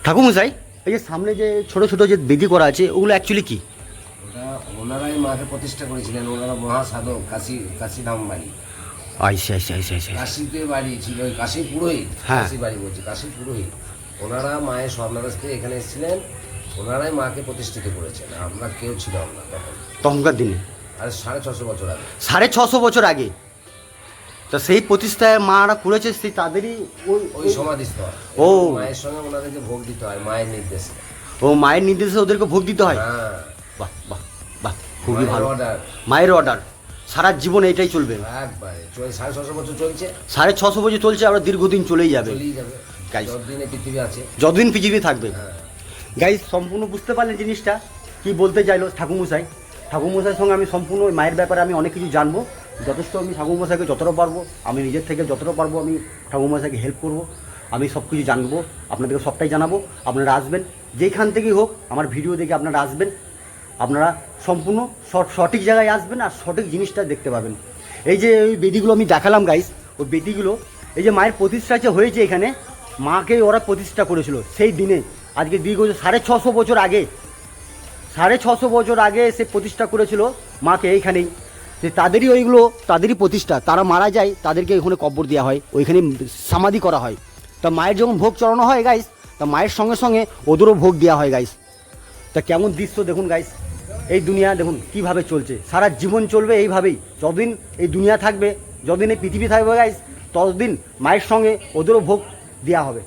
ঠাকুরমশাই এই যে সামনে যে ছোটো যে বেদি করা আছে ওগুলো অ্যাকচুয়ালি কি? ওনারাই মাকে প্রতিষ্ঠা করেছিলেন, ওনারা মহাসাধক, কাশীধাম বাড়ি, কাশীতে বাড়ি ছিল, ওই কাশী পুরোহিত, কাশী বাড়ি বলছি, কাশী পুরোহিত। ওনারা মায়ের স্বর্ণাদাস থেকে এখানে এসেছিলেন, ওনারাই মাকে প্রতিষ্ঠিত করেছেন। আমরা কেউ ছিলাম না তখনকার দিনে, আর 650 বছর আগে, 650 বছর আগে। তা সেই প্রতিষ্ঠায় মারা করেছে, সেই তাদেরই ওই সমাধিস্থল। ও মায়ের সঙ্গে ওনাদেরকে ভোগ দিতে হয় মায়ের নির্দেশে। ও মায়ের নির্দেশে ওদেরকে ভোগ দিতে হয়? হ্যাঁ, বাহ বাহ বাহ, খুবই ভালো। অর্ডার মায়ের অর্ডার, সারা জীবন এটাই চলবে? একবারে 650 বছর চলছে, 650 বছর চলছে, আবার দীর্ঘদিন চলেই যাবে চলেই যাবে, Guys, যতদিনে পৃথিবী আছে। যতদিন পৃথিবী থাকবে। হ্যাঁ, গাইস, সম্পূর্ণ বুঝতে পারলেন জিনিসটা কি বলতে চাইলো ঠাকুরমশাই। ঠাকুরমশাইয়ের সঙ্গে আমি সম্পূর্ণ মায়ের ব্যাপারে আমি অনেক কিছু জানবো। যথেষ্ট আমি ঠাকুরমশাইকে যতটা পারবো, আমি নিজের থেকে যতটা পারবো আমি ঠাকুরমশাইকে হেল্প করবো। আমি সব কিছু জানবো, আপনাদেরকে সবটাই জানাবো। আপনারা আসবেন, যেখান থেকেই হোক আমার ভিডিও দেখে আপনারা আসবেন। আপনারা সম্পূর্ণ সঠিক জায়গায় আসবেন আর সঠিক জিনিসটা দেখতে পাবেন। এই যে ওই বেদিগুলো আমি দেখালাম গাইস, ওই বেদিগুলো এই যে মায়ের প্রতিষ্ঠা যে হয়েছে এখানে, মাকে ওরা প্রতিষ্ঠা করেছিল সেই দিনে। আজকে দীর্ঘ 650 বছর আগে, 650 বছর আগে সে প্রতিষ্ঠা করেছিল মাকে এইখানেই। যে তাদেরই ওইগুলো, তাদেরই প্রতিষ্ঠা। তারা মারা যায়, তাদেরকে ওখানে কব্বর দেওয়া হয়, ওইখানে সমাধি করা হয়। তা মায়ের যখন ভোগ চড়ানো হয় গাইস, তা মায়ের সঙ্গে সঙ্গে ওদেরও ভোগ দেওয়া হয় গাইস। তা কেমন দৃশ্য দেখুন গাইস, এই দুনিয়া দেখুন কিভাবে চলছে, সারা জীবন চলবে এইভাবেই। যতদিন এই দুনিয়া থাকবে, যতদিন এই পৃথিবী থাকবে গাইস, ততদিন মায়ের সঙ্গে ওদেরও ভোগ দেওয়া হবে।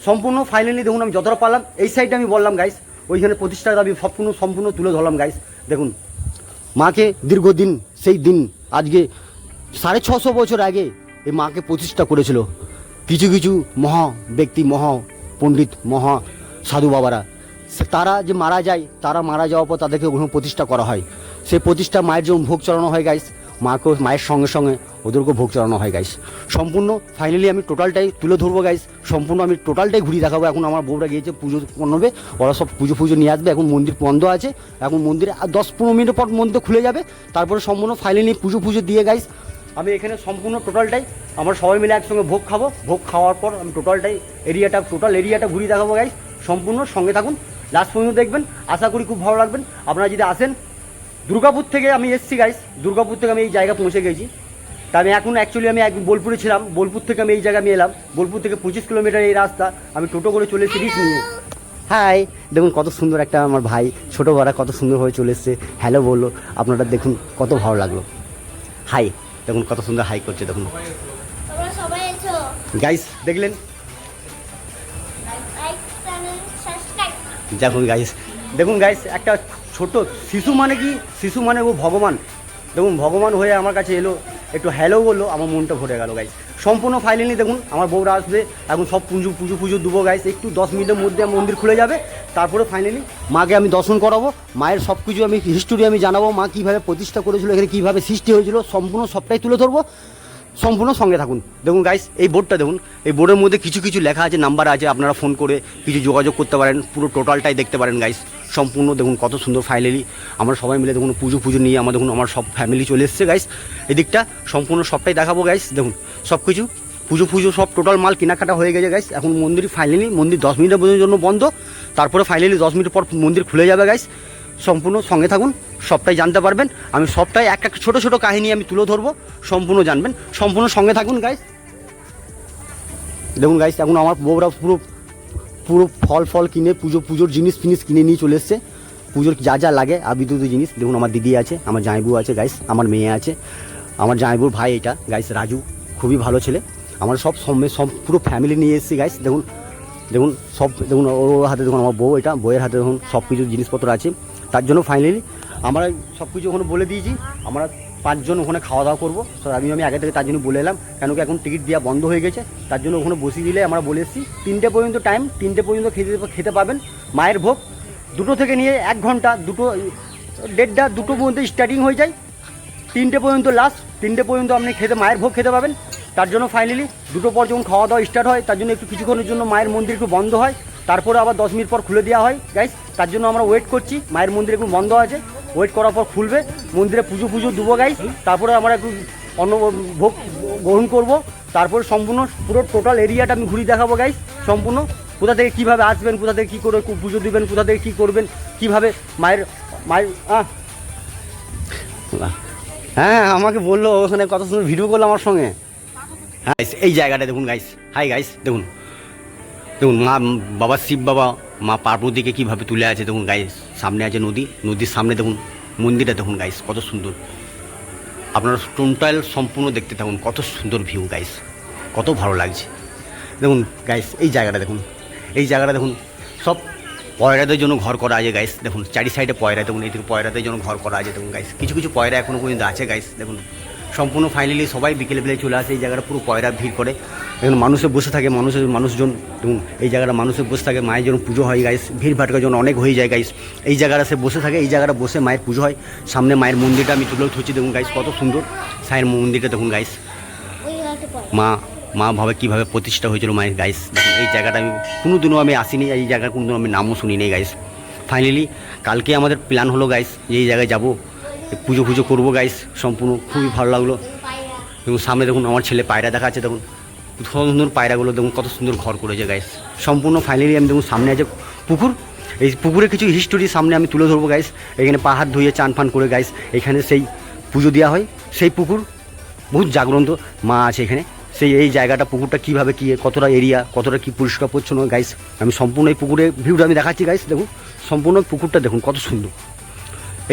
সম্পূর্ণ ফাইনালি দেখুন আমি যতটা পারলাম এই সাইডে আমি বললাম গাইস, ওইখানে প্রতিষ্ঠাটা আমি সম্পূর্ণ তুলে ধরলাম গাইস। দেখুন মাকে দীর্ঘদিন, সেই দিন আজকে 650 বছর আগে এই মাকে প্রতিষ্ঠা করেছিল কিছু কিছু মহা ব্যক্তি, মহা পণ্ডিত, মহা সাধু বাবারা। তারা যে মারা যায়, তারা মারা যাওয়ার পর তাদেরকে ওখানে প্রতিষ্ঠা করা হয়। সেই প্রতিষ্ঠা মায়ের যখন ভোগ চড়ানো হয় গাইস, মাকেও মায়ের সঙ্গে সঙ্গে ওদেরকেও ভোগ চড়ানো হয় গাইস। সম্পূর্ণ ফাইনালি আমি টোটালটাই তুলে ধরবো গাইস, সম্পূর্ণ আমি টোটালটাই ঘুরিয়ে দেখাবো। এখন আমার বউরা গিয়েছে পুজো করবে, ওরা সব পুজো নিয়ে আসবে। এখন মন্দির বন্ধ আছে, এখন মন্দিরে 10-15 মিনিট পর মন্দির খুলে যাবে। তারপরে সম্পূর্ণ ফাইনালি পুজো দিয়ে গাইস আমি এখানে সম্পূর্ণ টোটালটাই আমরা সবাই মিলে একসঙ্গে ভোগ খাবো। ভোগ খাওয়ার পর আমি টোটাল এরিয়াটা ঘুরিয়ে দেখাবো গাইস। সম্পূর্ণ সঙ্গে থাকুন, লাস্ট পর্যন্ত দেখবেন। আশা করি খুব ভালো লাগবেন। আপনারা যদি আসেন, দুর্গাপুর থেকে আমি এসেছি গাইস, দুর্গাপুর থেকে আমি এই জায়গা পৌঁছে গেছি। তা আমি এখন অ্যাকচুয়ালি আমি বোলপুরে ছিলাম, বোলপুর থেকে আমি এই জায়গায় আমি এলাম। বোলপুর থেকে 25 কিলোমিটার এই রাস্তা, আমি টোটো করে চলে এসেছি রিস্ক নিয়ে। হাই, দেখুন কত সুন্দর একটা আমার ভাই, ছোটো ভাড়া কত সুন্দরভাবে চলে এসছে, হ্যালো বললো। আপনারা দেখুন কত ভালো লাগলো। হাই, দেখুন কত সুন্দর হাই করছে, দেখুন গাইস, দেখলেন? দেখুন গাইস একটা ছোট শিশু মানে কি, শিশু মানে ও ভগবান। দেখুন ভগবান হয়ে আমার কাছে এলো, একটু হ্যালো বললো, আমার মনটা ভরে গেল গাইস। সম্পূর্ণ ফাইনালি দেখুন আমার বউরা আসবে, এখন সব পুজো দেবো গাইস। একটু 10 মিনিটের মধ্যে মন্দির খুলে যাবে। তারপরে ফাইনালি মাকে আমি দর্শন করাবো, মায়ের সব কিছু আমি হিস্টোরি আমি জানাবো, মা কীভাবে প্রতিষ্ঠা করেছিল, এখানে কীভাবে সৃষ্টি হয়েছিল, সম্পূর্ণ সবটাই তুলে ধরবো। সম্পূর্ণ সঙ্গে থাকুন। দেখুন গাইস এই বোর্ডটা দেখুন, এই বোর্ডের মধ্যে কিছু কিছু লেখা আছে, নাম্বার আছে, আপনারা ফোন করে কিছু যোগাযোগ করতে পারেন, পুরো টোটালটাই দেখতে পারেন গাইস। সম্পূর্ণ দেখুন কত সুন্দর ফাইনালি আমরা সবাই মিলে দেখুন পুজো নিয়ে আমার দেখুন আমার সব ফ্যামিলি চলে এসছে গাইস। এদিকটা সম্পূর্ণ সবটাই দেখাবো গাইস। দেখুন সব কিছু পুজো সব টোটাল মাল কেনাকাটা হয়ে গেছে গাইস। এখন মন্দির ফাইনালি 10 মিনিটের জন্য বন্ধ, তারপরে ফাইনালি 10 মিনিট পর মন্দির খুলে যাবে গাইস। সম্পূর্ণ সঙ্গে থাকুন, সবটাই জানতে পারবেন। আমি সবটাই একটা ছোট কাহিনী আমি তুলে ধরবো, সম্পূর্ণ জানবেন। সম্পূর্ণ সঙ্গে থাকুন গাইস। দেখুন গাইস এখন আমার বউরা পুরো ফল কিনে পুজোর জিনিস কিনে নিয়ে চলে এসছে। পুজোর যা লাগে আর বিদ্যুৎ জিনিস। দেখুন আমার দিদি আছে, আমার জামাইবু আছে গাইস, আমার মেয়ে আছে, আমার জামাইবুর ভাই এটা গাইস রাজু, খুবই ভালো ছেলে। আমার সব পুরো ফ্যামিলি নিয়ে এসেছি গাইস। দেখুন সব দেখুন ওর হাতে দেখুন আমার বউ, এটা বউয়ের হাতে দেখুন সব কিছু জিনিসপত্র আছে। তার জন্য ফাইনালি আমরা সব কিছু ওখানে বলে দিয়েছি, আমরা 5 জন ওখানে খাওয়া দাওয়া করবো। আমি আগে থেকে তার জন্য বলে এলাম, কেন কি এখন টিকিট দেওয়া বন্ধ হয়ে গেছে। তার জন্য ওখানে বসিয়ে দিলে আমরা বলে এসেছি 3টে পর্যন্ত টাইম, 3টে পর্যন্ত খেতে পাবেন মায়ের ভোগ। 2টো থেকে নিয়ে 1 ঘন্টা, 2টো পর্যন্ত স্টার্টিং হয়ে যায়, 3টে পর্যন্ত লাস্ট। 3টে পর্যন্ত আপনি মায়ের ভোগ খেতে পাবেন। তার জন্য ফাইনালি 2টো পর যখন খাওয়া দাওয়া স্টার্ট হয়, তার জন্য একটু কিছুক্ষণের জন্য মায়ের মন্দির একটু বন্ধ হয়, তারপরে আবার 10 মিনিট পর খুলে দেওয়া হয় গাইস। তার জন্য আমরা ওয়েট করছি, মায়ের মন্দির একটু বন্ধ আছে, ওয়েট করার পর খুলবে, মন্দিরে পুজো দেবো গাইস। তারপরে আমরা একটু অন্ন ভোগ গ্রহণ করব। তারপরে সম্পূর্ণ পুরো টোটাল এরিয়াটা আমি ঘুরিয়ে দেখাবো গাইস। সম্পূর্ণ কোথা থেকে কীভাবে আসবেন, কোথা থেকে কী করে পুজো দেবেন, কোথা থেকে কী করবেন, কীভাবে মায়ের হ্যাঁ আমাকে বললো ওখানে কত সুন্দর ভিডিও করলো আমার সঙ্গে। হ্যাঁ এই জায়গাটা দেখুন গাইস, হাই গাইস দেখুন মা বাবা শিব বাবা মা পার্বতীকে কীভাবে তুলে আছে দেখুন গাইস। সামনে আছে নদীর সামনে দেখুন মন্দিরটা দেখুন গাইস কত সুন্দর। আপনারা টোটাল সম্পূর্ণ দেখতে থাকুন, কত সুন্দর ভিউ গাইস, কত ভালো লাগছে। দেখুন গাইস এই জায়গাটা দেখুন, সব পয়রাদের জন্য ঘর করা আছে গাইস, দেখুন চারি সাইডে পয়রা, দেখুন এই পয়রাদের জন্য ঘর করা আছে দেখুন গাইস। কিছু কিছু পয়রা এখনও পর্যন্ত আছে গাইস, দেখুন সম্পূর্ণ ফাইনালি সবাই বিকেলে বেলে চলে আসে এই জায়গাটা, পুরো পয়রা ভিড় করে। এখন মানুষে বসে থাকে, মানুষজন দেখুন এই জায়গাটা মানুষে বসে থাকে, মায়ের জন্য পুজো হয় গাইস, ভিড় ভাটকার জন্য অনেক হয়ে যায় গাইস। এই জায়গাটা সে বসে থাকে, এই জায়গাটা বসে মায়ের পুজো হয়। সামনে মায়ের মন্দিরটা আমি তুলে ধরছি দেখুন গাইস, কত সুন্দর সায়ের মন্দিরটা দেখুন গাইস। মা ভাবে কীভাবে প্রতিষ্ঠা হয়েছিল মায়ের গাইস, দেখুন এই জায়গাটা আমি কোনোদিনও আমি আসিনি, এই জায়গার কোনোদিনও আমি নামও শুনিনি গাইস। ফাইনালি কালকে আমাদের প্ল্যান হলো গাইস যে এই জায়গায় যাবো, পুজো করবো গাইস, সম্পূর্ণ খুবই ভালো লাগলো। এবং সামনে দেখুন আমার ছেলে পায়রা দেখাচ্ছে, দেখুন সুন্দর পায়রাগুলো দেখুন কত সুন্দর ঘর করেছে গাইস। সম্পূর্ণ ফাইনালি আমি দেখুন সামনে আছে পুকুর, এই পুকুরের কিছু হিস্টোরি সামনে আমি তুলে ধরবো গাইস। এখানে পাহাড় ধুয়ে চান ফান করে গাইস এখানে সেই পুজো দেওয়া হয়, সেই পুকুর বহুত জাগ্রন্ত মা আছে এখানে। সেই এই জায়গাটা পুকুরটা কীভাবে কী কতটা এরিয়া কতটা কী পরিষ্কার পরিচ্ছন্ন গাইস, আমি সম্পূর্ণ এই পুকুরের ভিউটা আমি দেখাচ্ছি গাইস। দেখুন সম্পূর্ণ পুকুরটা দেখুন কত সুন্দর,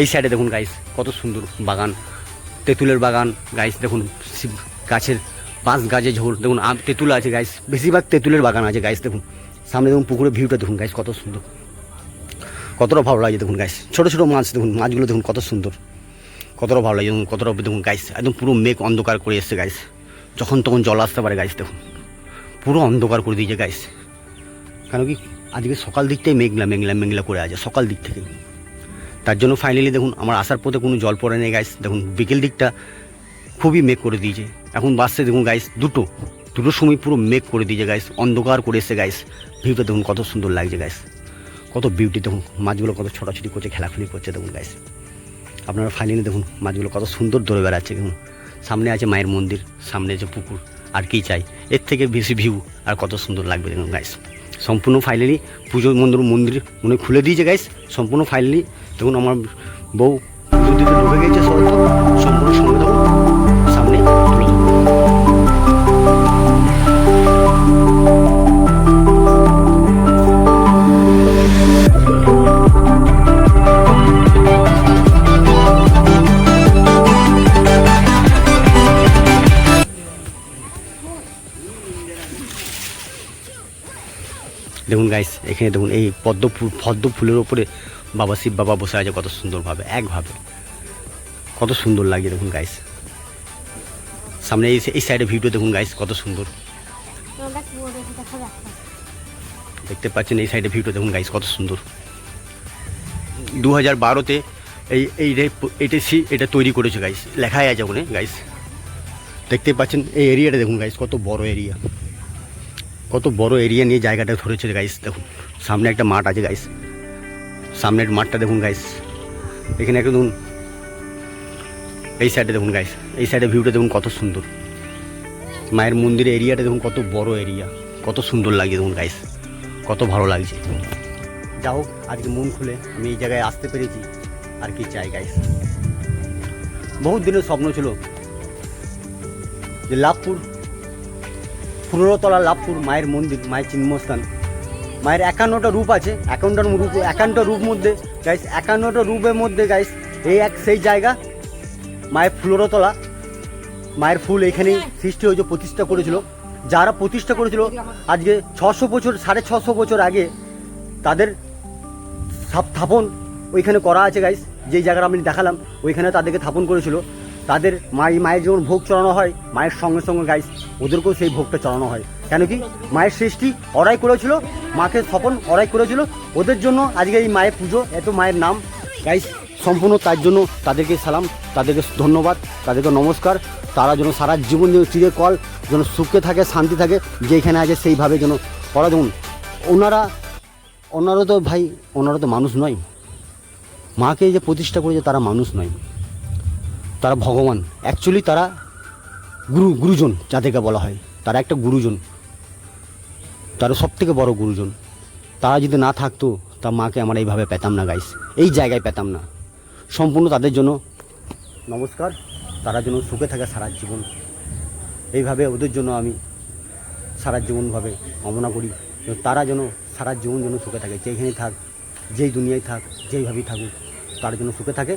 এই সাইডে দেখুন গাইস কত সুন্দর বাগান, তেঁতুলের বাগান গাইস, দেখুন গাছের বাঁশ গাছে ঝোল, দেখুন তেঁতুল আছে গাইস, বেশিরভাগ তেঁতুলের বাগান আছে গাইস। দেখুন সামনে দেখুন পুকুরের ভিউটা দেখুন গাইস কত সুন্দর, কতটা ভালো লাগে দেখুন গাইস। ছোটো ছোটো মাছ দেখুন, মাছগুলো দেখুন কত সুন্দর, কতটা ভালো লাগে দেখুন, কতটা দেখুন গাইস একদম পুরো মেঘ অন্ধকার করে এসছে গাইস, যখন তখন জল আসতে পারে গাইস। দেখুন পুরো অন্ধকার করে দিয়েছে গাইস, কেন কি আজকে সকাল দিকটাই মেঘলা করে আছে, সকাল দিক থেকে। তার জন্য ফাইনালি দেখুন আমার আসার পথে কোনো জল পড়ে নেই গাইস, দেখুন বিকেল দিকটা খুবই মেঘ করে দিয়েছে। এখন বাসছে দেখুন গাইস দুটোর সময় পুরো মেঘ করে দিয়েছে গাইস, অন্ধকার করে এসছে গাইস। ভিউটা দেখুন কত সুন্দর লাগছে গাইস, কত বিউটি, দেখুন মাছগুলো কত ছোটাছুটি করছে, খেলাখুলি করছে দেখুন গাইস। আপনারা ফাইনালি দেখুন মাছগুলো কত সুন্দর দৌড়ে বেড়াচ্ছে। দেখুন সামনে আছে মায়ের মন্দির, সামনে আছে পুকুর, আর কি চাই এর থেকে বেশি ভিউ আর কত সুন্দর লাগবে দেখুন গাইস। সম্পূর্ণ ফাইনালি পুজো মন্দির মনে খুলে দিয়েছে গাইস, সম্পূর্ণ ফাইনালি দেখুন আমার বউ পুজো দিতে ঢুকে গেছে, সম্পূর্ণ সময় দেখুন সামনে তুলে দেখুন গাইস। এখানে দেখুন এই পদ্ম ফুলের ওপরে বাবা শিব বাবা বসে আছে কত সুন্দরভাবে, একভাবে কত সুন্দর লাগে দেখুন গাইস। সামনে এই সাইডে ভিউটা দেখুন গাইস কত সুন্দর দেখতে পাচ্ছেন, এই সাইডে ভিউটা দেখুন গাইস কত সুন্দর। 2012-তে এটা তৈরি করেছে গাইস, লেখাই আছে ওখানে গাইস, দেখতে পাচ্ছেন। এই এরিয়াটা দেখুন গাইস কত বড় এরিয়া, কত বড় এরিয়া নিয়ে জায়গাটা ধরেছে গাইস। দেখুন সামনে একটা মাঠ আছে গাইস, সামনের মাঠটা দেখুন গাইস। এখানে একটা দেখুন এই সাইডে দেখুন গাইস, এই সাইডে ভিউটা দেখুন কত সুন্দর। মায়ের মন্দিরের এরিয়াটা দেখুন কত বড় এরিয়া, কত সুন্দর লাগছে দেখুন গাইস, কত ভালো লাগছে। যা হোক আজকে মন খুলে আমি এই জায়গায় আসতে পেরেছি, আর কি চাই গাইস। বহুত দিনের স্বপ্ন ছিল যে লাভপুর 15 তলা লাভপুর মায়ের মন্দির, মায়ের চিন্মস্থান, মায়ের 51টা রূপ আছে, 51টা রূপ মধ্যে গাইস, 51টা রূপের মধ্যে গাইস এই সেই জায়গা মায়ের 15 তলা। মায়ের ফুল এখানেই সৃষ্টি হয়েছে, প্রতিষ্ঠা করেছিল যারা প্রতিষ্ঠা করেছিল আজকে 600 বছর 650 বছর আগে, তাদের স্থাপন ওইখানে করা আছে গাইস। যেই জায়গাটা আমি দেখালাম ওইখানে তাদেরকে স্থাপন করেছিল। তাদের মায়ের যখন ভোগ চড়ানো হয়, মায়ের সঙ্গে সঙ্গে গাইস ওদেরকেও সেই ভোগটা চড়ানো হয়, কেন কি মায়ের সৃষ্টি ওরাই করেছিল, মাকে স্থাপন ওরাই করেছিল, ওদের জন্য আজকে এই মায়ের পুজো, এত মায়ের নাম গাইস। সম্পূর্ণ তার জন্য তাদেরকে সালাম, তাদেরকে ধন্যবাদ, তাদেরকে নমস্কার। তারা যেন সারা জীবন যেন চিরকাল যেন সুখে থাকে, শান্তি থাকে, যেখানে আছে সেইভাবে যেন ওরা যেমন ওনারা তো ভাই ওনারা তো মানুষ নয়, মাকে যে প্রতিষ্ঠা করেছে তারা মানুষ নয়, তারা ভগবান। অ্যাকচুয়ালি তারা গুরুজন যাদেরকে বলা হয়, তারা একটা গুরুজন, তারা সব থেকে বড় গুরুজন। তারা যদি না থাকতো তা মাকে আমরা এইভাবে পেতাম না গাইস, এই জায়গায় পেতাম না। সম্পূর্ণ তাদের জন্য নমস্কার, তারা যেন সুখে থাকে সারা জীবন, এইভাবে ওদের জন্য আমি সারা জীবনভাবে কামনা করি। তারা যেন সারা জীবন যেন সুখে থাকে, যেখানে থাক, যেই দুনিয়ায় থাক, যেইভাবেই থাকুক, তার জন্য সুখে থাকে।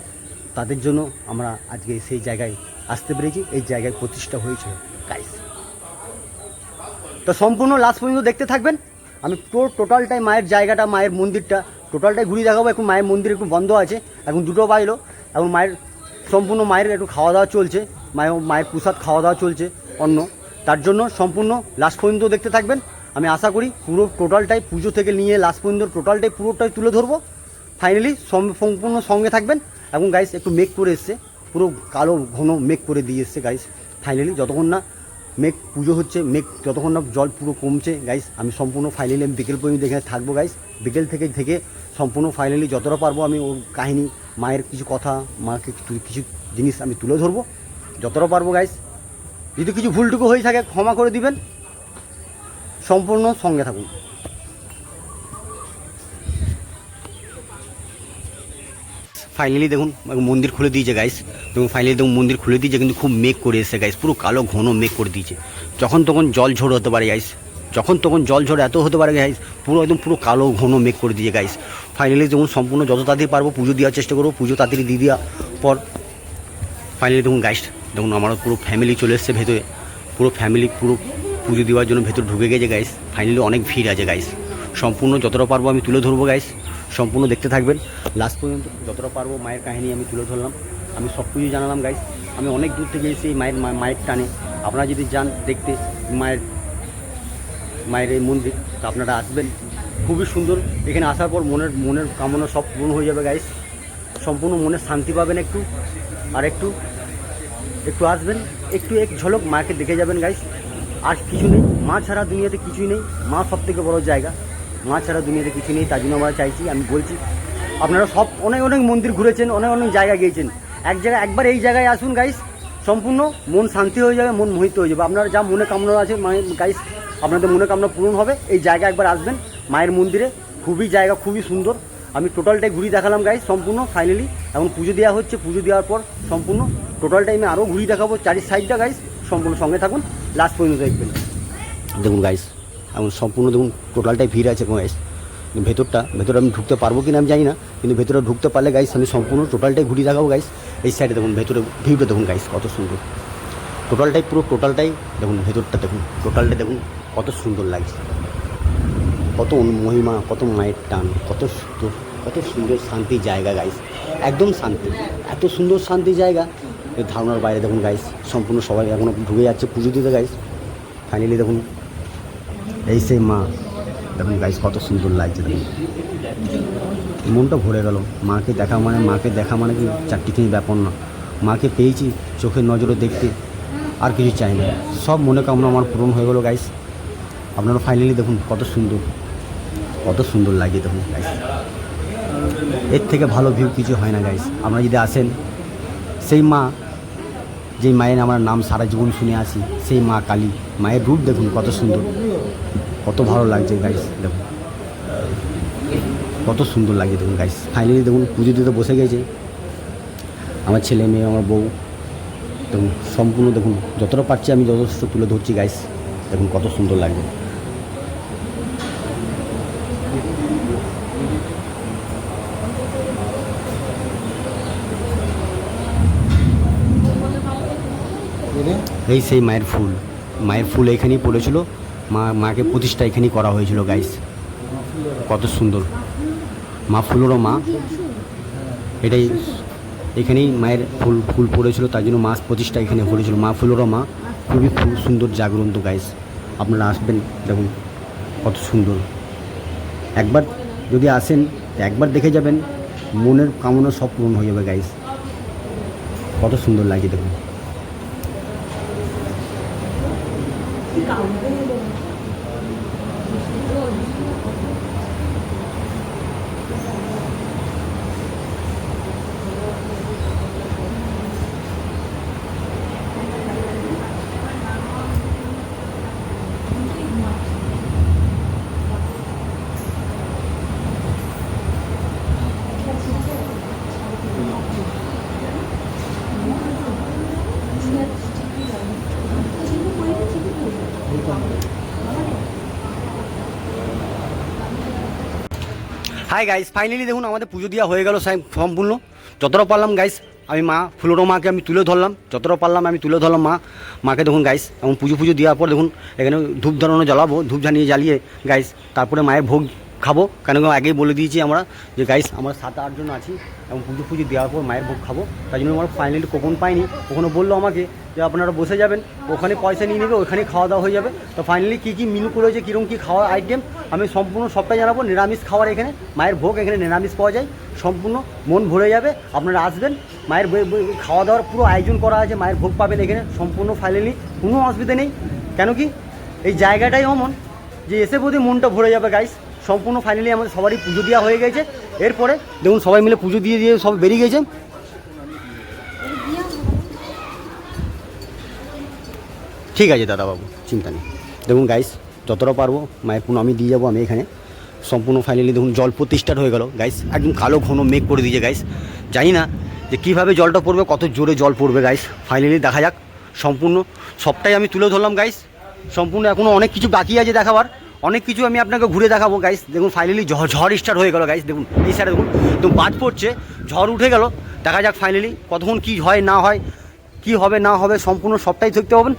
তাদের জন্য আমরা আজকে সেই জায়গায় আসতে পেরেছি, এই জায়গায় প্রতিষ্ঠা হয়েছে গাইস। তো সম্পূর্ণ লাস্ট পর্যন্ত দেখতে থাকবেন, আমি টোটালটাই মায়ের জায়গাটা, মায়ের মন্দিরটা টোটালটাই ঘুরিয়ে দেখাবো। এখন মায়ের মন্দির একটু বন্ধ আছে, এখন 2টো বাজলো। এখন মায়ের সম্পূর্ণ মায়ের একটু খাওয়া দাওয়া চলছে, মায়ের প্রসাদ খাওয়া দাওয়া চলছে অন্য, তার জন্য সম্পূর্ণ লাস্ট পর্যন্ত দেখতে থাকবেন। আমি আশা করি পুরো টোটালটাই পুজো থেকে নিয়ে লাস্ট পর্যন্ত টোটালটাই পুরোটাই তুলে ধরবো। ফাইনালি সম্পূর্ণ সঙ্গে থাকবেন। এবং গাইস একটু মেঘ করে এসছে, পুরো কালো ঘন মেঘ করে দিয়ে এসছে গাইস। ফাইনালি যতক্ষণ না মেঘ পুজো হচ্ছে, মেঘ যতক্ষণ না জল পুরো কমছে গাইস, আমি সম্পূর্ণ ফাইনালি আমি বিকেল পর্যন্ত এখানে থাকবো গাইস। বিকেল থেকে সম্পূর্ণ ফাইনালি যতটা পারবো আমি ওর কাহিনী, মায়ের কিছু কথা, মাকে কিছু জিনিস আমি তুলে ধরবো যতটা পারবো গাইস। যদি কিছু ভুলটুকু হয়ে থাকে ক্ষমা করে দিবেন, সম্পূর্ণ সঙ্গে থাকুন। ফাইনালি দেখুন মন্দির খুলে দিয়েছে গাইস, এবং ফাইনালি দেখুন মন্দির খুলে দিয়েছে, কিন্তু খুব মেঘ করে এসেছে গাইস, পুরো কালো ঘন মেঘ করে দিয়েছে। যখন তখন জল ঝড় হতে পারে গাইস, যখন তখন জল ঝড় এত হতে পারে গাইস, পুরো কালো ঘন মেঘ করে দিয়েছে গাইস। ফাইনালি দেখুন সম্পূর্ণ যত তাড়াতাড়ি পারবো পুজো দেওয়ার চেষ্টা করবো। পুজো তাড়াতাড়ি দিয়ে দেওয়ার পর ফাইনালি দেখুন গাইস, দেখুন আমার পুরো ফ্যামিলি চলে এসছে ভেতরে, পুরো ফ্যামিলি পুরো পুজো দেওয়ার জন্য ভেতরে ঢুকে গেছে গাইস। ফাইনালি অনেক ভিড় আছে গাইস, সম্পূর্ণ যতটা পারবো আমি তুলে ধরবো গাইস, সম্পূর্ণ দেখতে থাকবেন লাস্ট পর্যন্ত। যতটা পারবো মায়ের কাহিনী আমি তুলে ধরলাম, আমি সব কিছু জানালাম গাইস। আমি অনেক দূর থেকে এসেছি এই মায়ের টানে। আপনারা যদি যান দেখতে মায়ের এই মন্দির, তো আপনারা আসবেন, খুবই সুন্দর। এখানে আসার পর মনের কামনা সব পূরণ হয়ে যাবে গাইস, সম্পূর্ণ মনে শান্তি পাবেন। একটু আসবেন, একটু এক ঝলক মাকে দেখে যাবেন গাইস। আর কিছু নেই, মা ছাড়া দুনিয়াতে কিছুই নেই, মা সব থেকে বড় জায়গা, মা ছাড়া দুনিয়াতে কিছু নেই। তার জন্য আমরা চাইছি, আমি বলছি আপনারা সব অনেক মন্দির ঘুরেছেন, অনেক জায়গা গিয়েছেন, একবার এই জায়গায় আসুন গাইস, সম্পূর্ণ মন শান্তি হয়ে যাবে, মন মোহিত হয়ে যাবে। আপনারা যা মনে কামনা আছে গাইস, আপনাদের মনে কামনা পূরণ হবে। এই জায়গা একবার আসবেন মায়ের মন্দিরে, জায়গা খুবই সুন্দর। আমি টোটালটাই ঘুরিয়ে দেখালাম গাইস সম্পূর্ণ। ফাইনালি এখন পুজো দেওয়া হচ্ছে, পুজো দেওয়ার পর সম্পূর্ণ টোটাল টাইমে আরও ঘুরিয়ে দেখাবো চারি সাইডটা গাইস, সম্পূর্ণ সঙ্গে থাকুন লাস্ট পর্যন্ত দেখবেন। দেখুন গাইস এখন সম্পূর্ণ দেখুন টোটালটাই ভিড় আছে গাইস। ভেতরে আমি ঢুকতে পারবো কিনা আমি জানি না, কিন্তু ভেতরে ঢুকতে পারলে গাইস আমি সম্পূর্ণ টোটালটাই ঘুরিয়ে দেখাবো গাইস। এই সাইডে দেখুন ভেতরে ভিউটা দেখুন গাইস কত সুন্দর, টোটালটাই দেখুন, ভেতরটা দেখুন, টোটালটা দেখুন কত সুন্দর লাগছে, কত মহিমা, কত মায়ের টান, কত সুন্দর শান্তি জায়গা গাইস, একদম শান্তি, এত সুন্দর শান্তি জায়গা ধারণার বাইরে। দেখুন গাইস সম্পূর্ণ সবাই এখন ঢুকে যাচ্ছে পুজো দিতে গাইস। ফাইনালি দেখুন এই সেই মা, দেখুন গাইস কত সুন্দর লাগছে, দেখুন মনটা ভরে গেল। মাকে দেখা মানে কি চারটিখানি ব্যাপার না, মাকে পেয়েছি চোখের নজরে দেখতে, আর কিছু চাই না, সব মনে কামনা আমার পূরণ হয়ে গেলো গাইস। আপনারা ফাইনালি দেখুন কত সুন্দর লাগে দেখুন গাইস, এর থেকে ভালো ভিউ কিছু হয় না গাইস। আপনারা যদি আসেন, সেই মা, যেই মায়ের আমার নাম সারা জীবন শুনে আসি, সেই মা কালী, মায়ের রূপ দেখুন কত সুন্দর, কত ভালো লাগছে গাইস, দেখুন কত সুন্দর লাগে দেখুন গাইস। ফাইনালি দেখুন পুজো দিতে বসে গেছে আমার ছেলে মেয়ে, আমার বউ, দেখুন সম্পূর্ণ দেখুন যতটা পারছি আমি যথেষ্ট তুলে ধরছি গাইস, দেখুন কত সুন্দর লাগবে। এই সেই মায়ের ফুল এখানেই পড়েছিল, মাকে প্রতিষ্ঠা এখানেই করা হয়েছিল গাইস, কত সুন্দর। মা ফুলেরও মা, এটাই এখানেই মায়ের ফুল পড়েছিল, তার জন্য মা প্রতিষ্ঠা এখানে করেছিল। মা ফুলেরও মা, খুবই সুন্দর জাগরন্ত গাইস। আপনারা আসবেন, দেখুন কত সুন্দর। একবার যদি আসেন, একবার দেখে যাবেন, মনের কামনা সব পূরণ হয়ে যাবে গাইস, কত সুন্দর লাগে দেখুন। হাই গাইস, ফাইনালি দেখুন আমাদের পুজো দেওয়া হয়ে গেল সম্পূর্ণ, যতটা পারলাম গাইস আমি মা ফ্লোরো মাকে আমি তুলে ধরলাম, যতটা পারলাম আমি তুলে ধরলাম মাকে। দেখুন গাইস, এবং পুজো দেওয়ার পর দেখুন এখানে ধূপ ধরানো জ্বালাবো, ধূপ জ্বালিয়ে গাইস তারপরে মায়ের ভোগ খাবো। কেন আগেই বলে দিয়েছি আমরা যে গাইস আমরা 7-8 জন আছি এবং পুজো দেওয়ার পর মায়ের ভোগ খাবো। তাই জন্য আমরা ফাইনালি কোপন পাইনি। ওখানে বললো আমাকে যে আপনারা বসে যাবেন, ওখানে পয়সা নিয়ে নেবে, ওখানে খাওয়া দাওয়া হয়ে যাবে। তো ফাইনালি কী মেনু করেছে, কীরকম কী খাওয়ার আইটেম আমি সম্পূর্ণ সবটাই জানাবো। নিরামিষ খাওয়ার, এখানে মায়ের ভোগ, এখানে নিরামিষ পাওয়া যায়, সম্পূর্ণ মন ভরে যাবে। আপনারা আসবেন, মায়ের খাওয়া দাওয়ার পুরো আয়োজন করা আছে, মায়ের ভোগ পাবেন এখানে সম্পূর্ণ ফাইনালি, কোনো অসুবিধা নেই। কেন কি এই জায়গাটাই এমন যে এসে বোধ মনটা ভরে যাবে গাইস। সম্পূর্ণ ফাইনালি আমাদের সবারই পুজো দেওয়া হয়ে গেছে। এরপরে দেখুন সবাই মিলে পুজো দিয়ে সব বেরিয়ে গেছে। ঠিক আছে দাদাবাবু, চিন্তা নেই। দেখুন গাইস যতটা পারবো মায়ের পুনঃ আমি দিয়ে যাবো। আমি এখানে সম্পূর্ণ ফাইনালি দেখুন জল প্রতিষ্ঠা হয়ে গেল গাইস, একদম কালো ঘন মেঘ করে দিয়েছে গাইস। জানি না যে কীভাবে জলটা পড়বে, কত জোরে জল পড়বে গাইস। ফাইনালি দেখা যাক, সম্পূর্ণ সবটাই আমি তুলে ধরলাম গাইস। সম্পূর্ণ এখনও অনেক কিছু বাকি আছে দেখাবার, অনেক কিছু আমি আপনাকে ঘুরে দেখাবো গাইস। দেখুন ফাইনালি ঝড় স্টার্ট হয়ে গেল গাইস। দেখুন এই সাইডে দেখুন একদম বাজ পড়ছে, ঝড় উঠে গেল। দেখা যাক ফাইনালি কতক্ষণ কী হয় না হয়, কী হবে না হবে, সম্পূর্ণ সবটাই দেখতে পাবেন।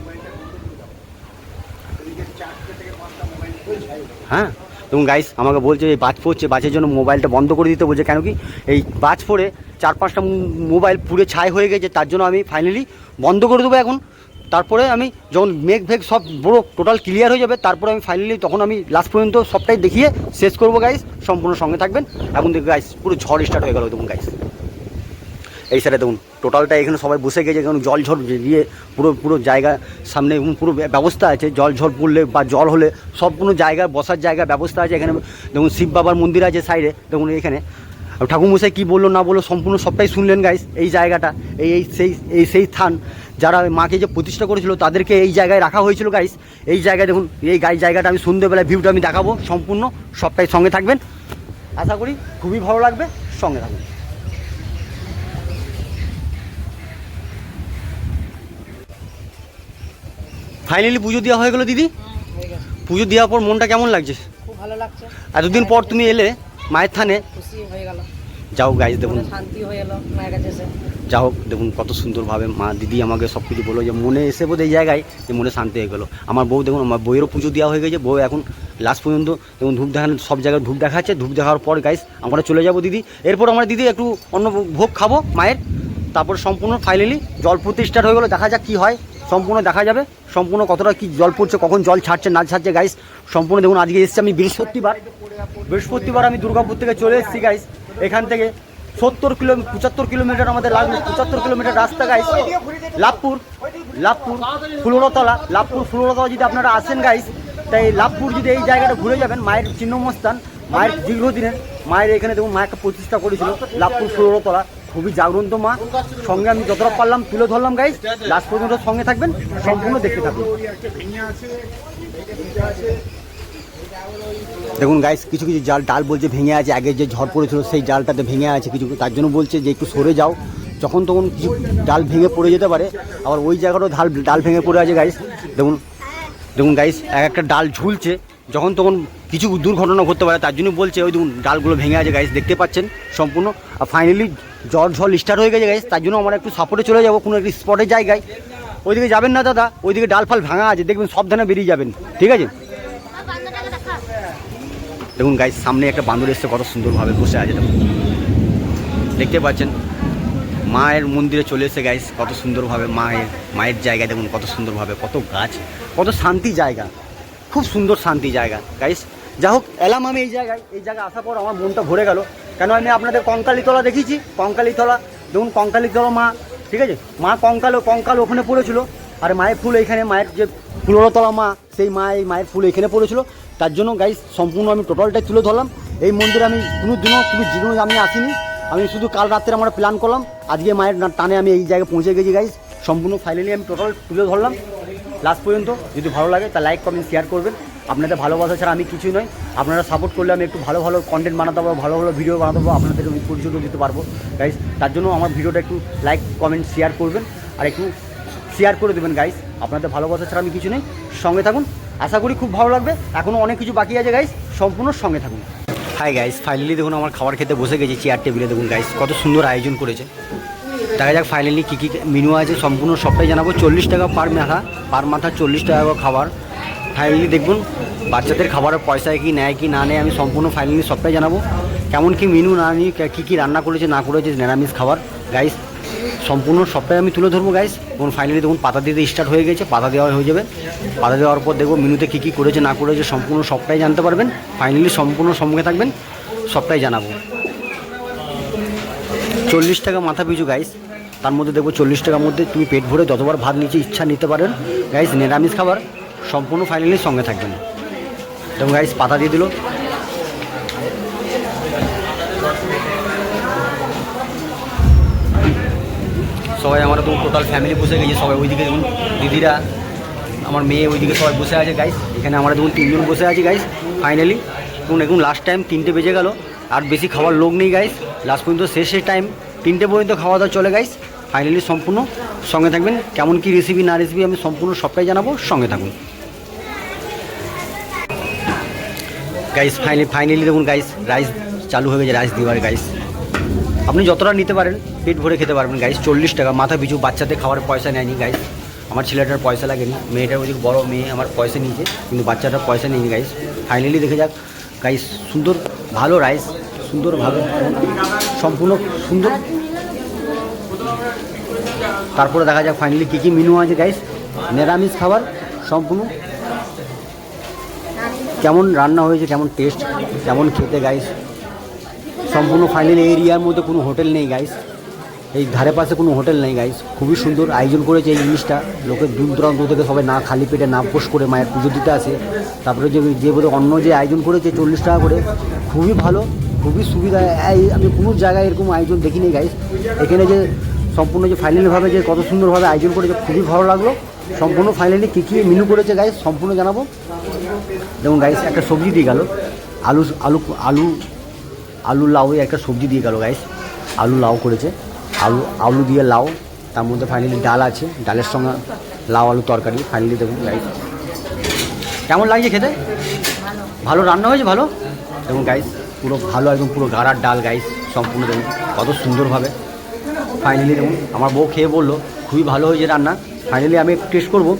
হ্যাঁ এবং গাইস আমাকে বলছে এই বাজ পড়ছে, বাজের জন্য মোবাইলটা বন্ধ করে দিতে বলছে। কেন কি এই বাজ পড়ে 4-5টা মোবাইল পুরো ছাই হয়ে গেছে, তার জন্য আমি ফাইনালি বন্ধ করে দেবো এখন। তারপরে আমি যখন মেঘ সব বড় টোটাল ক্লিয়ার হয়ে যাবে, তারপরে আমি ফাইনালি তখন আমি লাস্ট পর্যন্ত সবটাই দেখিয়ে শেষ করবো গাইস। সম্পূর্ণ সঙ্গে থাকবেন। এখন দেখুন গাইস পুরো ঝড় স্টার্ট হয়ে গেল। দেখুন গাইস এই সাইডে দেখুন টোটালটা এখানে সবাই বসে গেছে, কারণ জল ঝড় দিয়ে পুরো জায়গা সামনে পুরো ব্যবস্থা আছে। জল ঝড় পড়লে বা জল হলে সম্পূর্ণ জায়গা বসার জায়গা ব্যবস্থা আছে। এখানে দেখুন শিব বাবার মন্দির আছে সাইডে। দেখুন এখানে ঠাকুরমশাই কী বললো না বললো সম্পূর্ণ সবটাই শুনলেন গাইস। এই জায়গাটা সেই স্থান যারা মাকে যে প্রতিষ্ঠা করেছিল তাদেরকে এই জায়গায় রাখা হয়েছিল গাইস। এই জায়গায় দেখুন এই জায়গাটা আমি সন্ধ্যেবেলায় ভিউটা আমি দেখাবো। সম্পূর্ণ সবটাই সঙ্গে থাকবেন, আশা করি খুবই ভালো লাগবে, সঙ্গে থাকবেন। ফাইনালি পুজো দেওয়া হয়ে গেল দিদি। পুজো দেওয়ার পর মনটা কেমন লাগছে? খুব ভালো লাগছে। এতদিন পর তুমি এলে মায়ের থানে, খুশি হয়ে গেল। যাও গাইজ দেখুন শান্তি হয়ে গেল মায়ের কাছে এসে। যা হোক দেখুন কত সুন্দরভাবে মা দিদি আমাকে সব কিছু বললো যে মনে এসে বোধ এই জায়গায় যে মনে শান্তি হয়ে গেলো। আমার বউ দেখুন, আমার বইয়েরও পুজো দেওয়া হয়ে গেছে। বউ এখন লাস্ট পর্যন্ত দেখুন ধূপ দেখানো, সব জায়গায় ধূপ দেখাচ্ছে। ধূপ দেখার পর গাইজ আমরা চলে যাবো দিদি। এরপর আমরা দিদি একটু অন্য ভোগ খাবো মায়ের। তারপর সম্পূর্ণ ফাইনালি জল প্রতিষ্ঠা হয়ে গেলো। দেখা যাক কী হয়, সম্পূর্ণ দেখা যাবে সম্পূর্ণ কতটা কি জল পড়ছে, কখন জল ছাড়ছে না ছাড়ছে গাইস। সম্পূর্ণ দেখুন আজকে এসেছি আমি বৃহস্পতিবার আমি দুর্গাপুর থেকে চলে এসেছি গাইস। এখান থেকে 75 কিলোমিটার আমাদের লাগবে, 75 কিলোমিটার রাস্তা গাইস। লাভপুর ফুলতলা যদি আপনারা আসেন গাইস, তাই লাভপুর যদি এই জায়গাটা ঘুরে যাবেন, মায়ের চিহ্নমস্থান, মায়ের দীর্ঘদিনের মায়ের এখানে দেখুন মাকে প্রতিষ্ঠা করেছিল লাভপুর ফুলতলা। খুবই জাগ্রন্ত মা, সঙ্গে আমি যতটা পারলাম তুলে ধরলাম গাইস। লাস্ট পর্যন্ত সঙ্গে থাকবেন, সম্পূর্ণ দেখতে থাকবেন। দেখুন গাইস কিছু ডাল বলছে ভেঙে আছে, আগে যে ঝড় পড়েছিল সেই ডালটাতে ভেঙে আছে কিছু, তার জন্য বলছে যে একটু সরে যাও, যখন তখন কিছু ডাল ভেঙে পড়ে যেতে পারে। আবার ওই জায়গাটাও ডাল ভেঙে পড়ে আছে গাইস। দেখুন গাইস একটা ডাল ঝুলছে, যখন তখন কিছু দুর্ঘটনা ঘটতে পারে, তার জন্য বলছে ওই দেখুন ডালগুলো ভেঙে আছে গাইস, দেখতে পাচ্ছেন সম্পূর্ণ। আর ফাইনালি ঝড় স্টার্ট হয়ে গেছে গাইস, তার জন্য আমরা একটু সাপোর্টে চলে যাবো কোনো একটি স্পটের জায়গায়। ওইদিকে যাবেন না দাদা, ওইদিকে ডাল ফাল ভাঙা আছে, দেখবেন সাবধানে বেরিয়ে যাবেন, ঠিক আছে? দেখুন গাইস সামনে একটা বান্দর এসছে, কত সুন্দরভাবে বসে আছে দেখুন, দেখতে পাচ্ছেন। মায়ের মন্দিরে চলে এসে গাইস, কত সুন্দরভাবে মায়ের জায়গায় দেখুন কত সুন্দরভাবে, কত গাছ, কত শান্তি জায়গা, খুব সুন্দর শান্তি জায়গা গাইস। যা হোক এলাম আমি এই জায়গায় আসার পর আমার মনটা ভরে গেল। কেন আমি আপনাদের কঙ্কালীতলা দেখিয়েছি, কঙ্কালীতলা দেখুন, কঙ্কালীতলা মা, ঠিক আছে? মা কঙ্কাল ওখানে পড়েছিল, আর মায়ের ফুল এইখানে, মায়ের যে ফুলতলা মা, সেই মায়ের ফুল এখানে পড়েছিল। তার জন্য গাইস সম্পূর্ণ আমি টোটালটাই তুলে ধরলাম। এই মন্দিরে আমি কোনো দিনও আমি আসিনি, আমি শুধু কাল রাত্রে আমরা প্ল্যান করলাম, আজকে মায়ের টানে আমি এই জায়গায় পৌঁছে গেছি গাইস। সম্পূর্ণ ফাইনালি আমি টোটাল তুলে ধরলাম লাস্ট পর্যন্ত। যদি ভালো লাগে তা লাইক কমেন্ট শেয়ার করবেন। আপনাদের ভালোবাসা ছাড়া আমি কিছুই নয়, আপনারা সাপোর্ট করলে আমি একটু ভালো কন্টেন্ট বানাতে পারবো, ভালো ভিডিও বানাতে পারবো, আপনাদেরকে আমি পরিচয় দিতে পারবো গাইস। তার জন্য আমার ভিডিওটা একটু লাইক কমেন্ট শেয়ার করবেন, আর একটু শেয়ার করে দেবেন গাইস। আপনাদের ভালোবাসা ছাড়া আমি কিছু নেই, সঙ্গে থাকুন, আশা করি খুব ভালো লাগবে। এখনও অনেক কিছু বাকি আছে গাইস, সম্পূর্ণ সঙ্গে থাকুন। হাই গাইস, ফাইনালি দেখুন আমার খাবার খেতে বসে গেছি চেয়ার টেবিলে। দেখুন গাইস কত সুন্দর আয়োজন করেছে, দেখা যাক ফাইনালি কী কী মেনু আছে সম্পূর্ণ সবটাই জানাবো। 40 টাকা পার মাথা 40 টাকা করে খাবার। ফাইনালি দেখুন বাচ্চাদের খাবারের পয়সা কি নেয় কি না নেয়, আমি সম্পূর্ণ ফাইনালি সবটাই জানাবো। কেমন কি মেনু না নিয়ে কী কী রান্না করেছে না করেছে নিরামিষ খাবার গাইস, সম্পূর্ণ সবটাই আমি তুলে ধরবো গাইস। এবং ফাইনালি দেখুন পাতা দিতে স্টার্ট হয়ে গেছে, পাতা দেওয়া হয়ে যাবে। পাতা দেওয়ার পর দেখবো মেনুতে কী কী করেছে না করেছে সম্পূর্ণ সবটাই জানতে পারবেন। ফাইনালি সম্পূর্ণ সঙ্গে থাকবেন, সবটাই জানাবো। 40 টাকা মাথা পিছু গাইস, তার মধ্যে দেখবো 40 টাকার মধ্যে তুমি পেট ভরে যতবার ভাত নিচে ইচ্ছা নিতে পারেন গাইস। নিরামিষ খাবার সম্পূর্ণ ফাইনালি সঙ্গে থাকবেন। এবং গাইস পাতা দিয়ে দিল। সবাই আমরা তো টোটাল ফ্যামিলি বসে গেছি, সবাই ওইদিকে দেখুন দিদিরা, আমার মেয়ে ওইদিকে সবাই বসে আছে গাইস। এখানে আমরা দেখুন 3 জন বসে আছি গাইস। ফাইনালি দেখুন লাস্ট টাইম 3টে বেজে গেল, আর বেশি খাওয়ার লোক নেই গাইস। লাস্ট পর্যন্ত শেষের টাইম 3টে পর্যন্ত খাওয়া দাওয়া চলে গাইস। ফাইনালি সম্পূর্ণ সঙ্গে থাকবেন। কেমন কি রেসিপি না রেসিপি আমি সম্পূর্ণ সবটাই জানাবো, সঙ্গে থাকুন গাইস। ফাইনালি দেখুন গাইস রাইস চালু হয়ে গেছে, রাইস দিবার গাইস। আপনি যতটা নিতে পারেন পেট ভরে খেতে পারবেন গাইস। 40 টাকা মাথা পিছু, বাচ্চাদের খাওয়ার পয়সা নেয়নি গাইস। আমার ছেলেটার পয়সা লাগেনি, মেয়েটার ওদিকে বড় মেয়ে আমার পয়সা নিয়েছে, কিন্তু বাচ্চাটার পয়সা নেয়নি গাইস। ফাইনালি দেখে যাক গাইস, সুন্দর ভালো রাইস, সুন্দর ভালো সম্পূর্ণ সুন্দর। তারপরে দেখা যাক ফাইনালি কী কী মেনু আছে গাইস। নিরামিষ খাবার সম্পূর্ণ কেমন রান্না হয়েছে, কেমন টেস্ট, কেমন খেতে গাইস। সম্পূর্ণ ফাইনালি এরিয়ার মধ্যে কোনো হোটেল নেই গাইস, এই ধারে পাশে কোনো হোটেল নেই গাইস। খুবই সুন্দর আয়োজন করেছে এই জিনিসটা। লোকের দূর দূরান্ত থেকে সবাই না খালি পেটে না পোষ করে মায়ের পুজো দিতে আসে। তারপরে যে বোধ অন্য যে আয়োজন করেছে 40 টাকা করে, খুবই ভালো, খুবই সুবিধা। আমি কোনো জায়গায় এরকম আয়োজন দেখিনি গাইস। এখানে যে সম্পূর্ণ যে ফাইনালিভাবে যে কত সুন্দরভাবে আয়োজন করেছে খুবই ভালো লাগলো। সম্পূর্ণ ফাইনালি কী কী মেনু করেছে গাইস সম্পূর্ণ জানাবো। যেমন গাইস একটা সবজি দিয়ে গেল, আলু আলু আলু আলু লাউ একটা সবজি দিয়ে গেল গাইস। আলু লাউ করেছে, আলু দিয়ে লাউ, তার মধ্যে ফাইনালি ডাল আছে, ডালের সঙ্গে লাউ আলু তরকারি। ফাইনালি দেখুন গাইস কেমন লাগছে খেতে, ভালো রান্না হয়েছে ভালো। দেখুন গাইস পুরো ভালো একদম পুরো গাড়ার ডাল গাইস সম্পূর্ণ দেখুন কত সুন্দরভাবে। ফাইনালি দেখুন আমার বউ খেয়ে বললো খুবই ভালো হয়েছে রান্না। ফাইনালি আমি একটু টেস্ট করবো।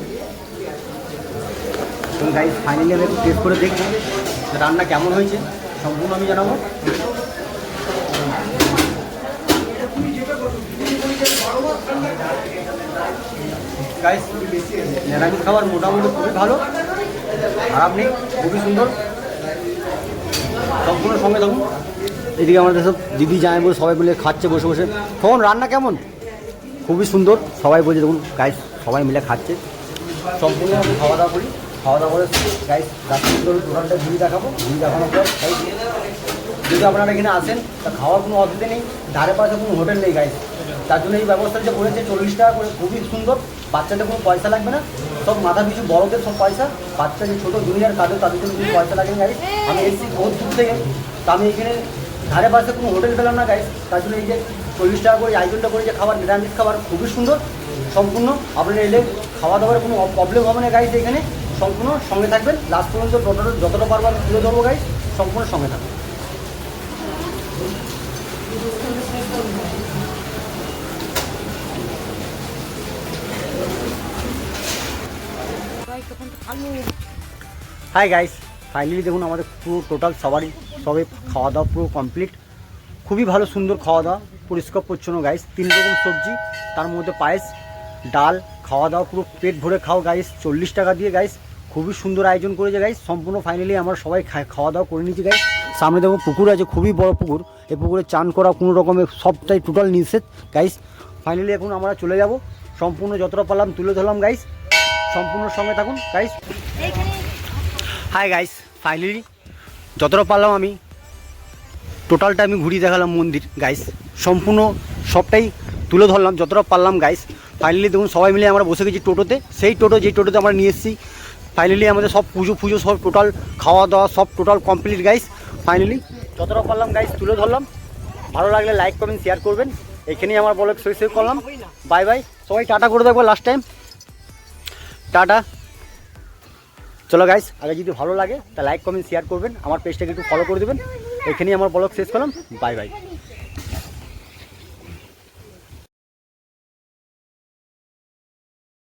দেখুন গাইস ফাইনালি আমি একটু টেস্ট করে দেখবো রান্না কেমন হয়েছে সম্পূর্ণ আমি জানাবো। গাইস নিরামিষ খাবার মোটামুটি খুবই ভালো, খারাপ নেই, খুবই সুন্দর, সম্পূর্ণ সঙ্গে থাকুন। এদিকে আমাদের সব দিদি যায় বলে সবাই মিলে খাচ্ছে বসে বসে। কখন রান্না কেমন, খুবই সুন্দর সবাই বলছে। দেখুন গাইস সবাই মিলে খাচ্ছে, সম্পূর্ণ আমি খাওয়া দাওয়া করি। খাওয়া দাওয়া করে গাইস রাত্রি টোটালটা ঘুরি দেখাবো। ঘুরি দেখানোর পর গাইস যদি আপনারা এখানে আসেন তা খাওয়ার কোনো অসুবিধা নেই, ধারে পাশে কোনো হোটেল নেই গাইস। তার জন্য এই ব্যবস্থা যে করেছে 40 টাকা করে, খুবই সুন্দর। বাচ্চাদের কোনো পয়সা লাগবে না, সব মাথা পিছু বড়দের সব পয়সা। বাচ্চা যে ছোটো জুনিয়র কাদের তাদের জন্য কোনো পয়সা লাগেনি গাইস। আমি এসেছি বহুত দূর থেকে, তো আমি এখানে ধারে পাশে কোনো হোটেল পেলাম না গাইস। তার জন্য এই যে 40 টাকা করে আয়োজনটা করে যে খাবার নিরামিষ খাবার খুবই সুন্দর সম্পূর্ণ। আপনারা এলে খাওয়া দাওয়ার কোনো প্রবলেম হবে না গাইস। এখানে সম্পূর্ণ সঙ্গে থাকবেন লাস্ট পর্যন্ত, যতটা পারবো আমি তুলে ধরবো গাইস, সম্পূর্ণ সঙ্গে থাকবেন। হাই গাইস ফাইনালি দেখুন আমাদের পুরো টোটাল সবাই খাওয়া দাওয়া পুরো কমপ্লিট। খুবই ভালো সুন্দর খাওয়া দাওয়া, পরিষ্কার পরিচ্ছন্ন গাইস। 3 রকম সবজি, তার মধ্যে পায়েস, ডাল, খাওয়া দাওয়া পুরো পেট ভরে খাও গাইস 40 টাকা দিয়ে গাইস। খুবই সুন্দর আয়োজন করেছে গাইস। সম্পূর্ণ ফাইনালি আমরা সবাই খাওয়া দাওয়া করে নিয়েছি গাইস। সামনে দেখো পুকুর আছে, খুবই বড় পুকুর। এই পুকুরে চান করা কোনো রকমের সবটাই টোটাল নিষেধ গাইস। ফাইনালি এখন আমরা চলে যাব, সম্পূর্ণ যতটা পারলাম তুলে ধরলাম গাইস, সম্পূর্ণ সঙ্গে থাকুন গাইস। হাই গাইস ফাইনালি যতটা পারলাম আমি টোটালটা আমি ঘুরিয়ে দেখালাম মন্দির গাইস, সম্পূর্ণ সবটাই তুলে ধরলাম যতটা পারলাম গাইস। ফাইনালি দেখুন সবাই মিলে আমরা বসে গেছি টোটোতে, সেই যেই টোটোতে আমরা নিয়ে এসেছি। ফাইনালি আমাদের সব পুজো সব টোটাল খাওয়া দাওয়া সব টোটাল কমপ্লিট গাইস। ফাইনালি যতটা পারলাম গাইস তুলে ধরলাম। ভালো লাগলে লাইক করবেন, শেয়ার করবেন। এখানেই আমার ব্লগ শেষ করলাম। বাই বাই, সবাই টাটা করে দেখবো লাস্ট টাইম, টাটা। চলো গাইস, আগে যদি ভালো লাগে তা লাইক কমেন্ট শেয়ার করবেন, আমার পেজটাকে একটু ফলো করে দেবেন। এখানেই আমার ব্লগ শেষ করলাম। Bye bye.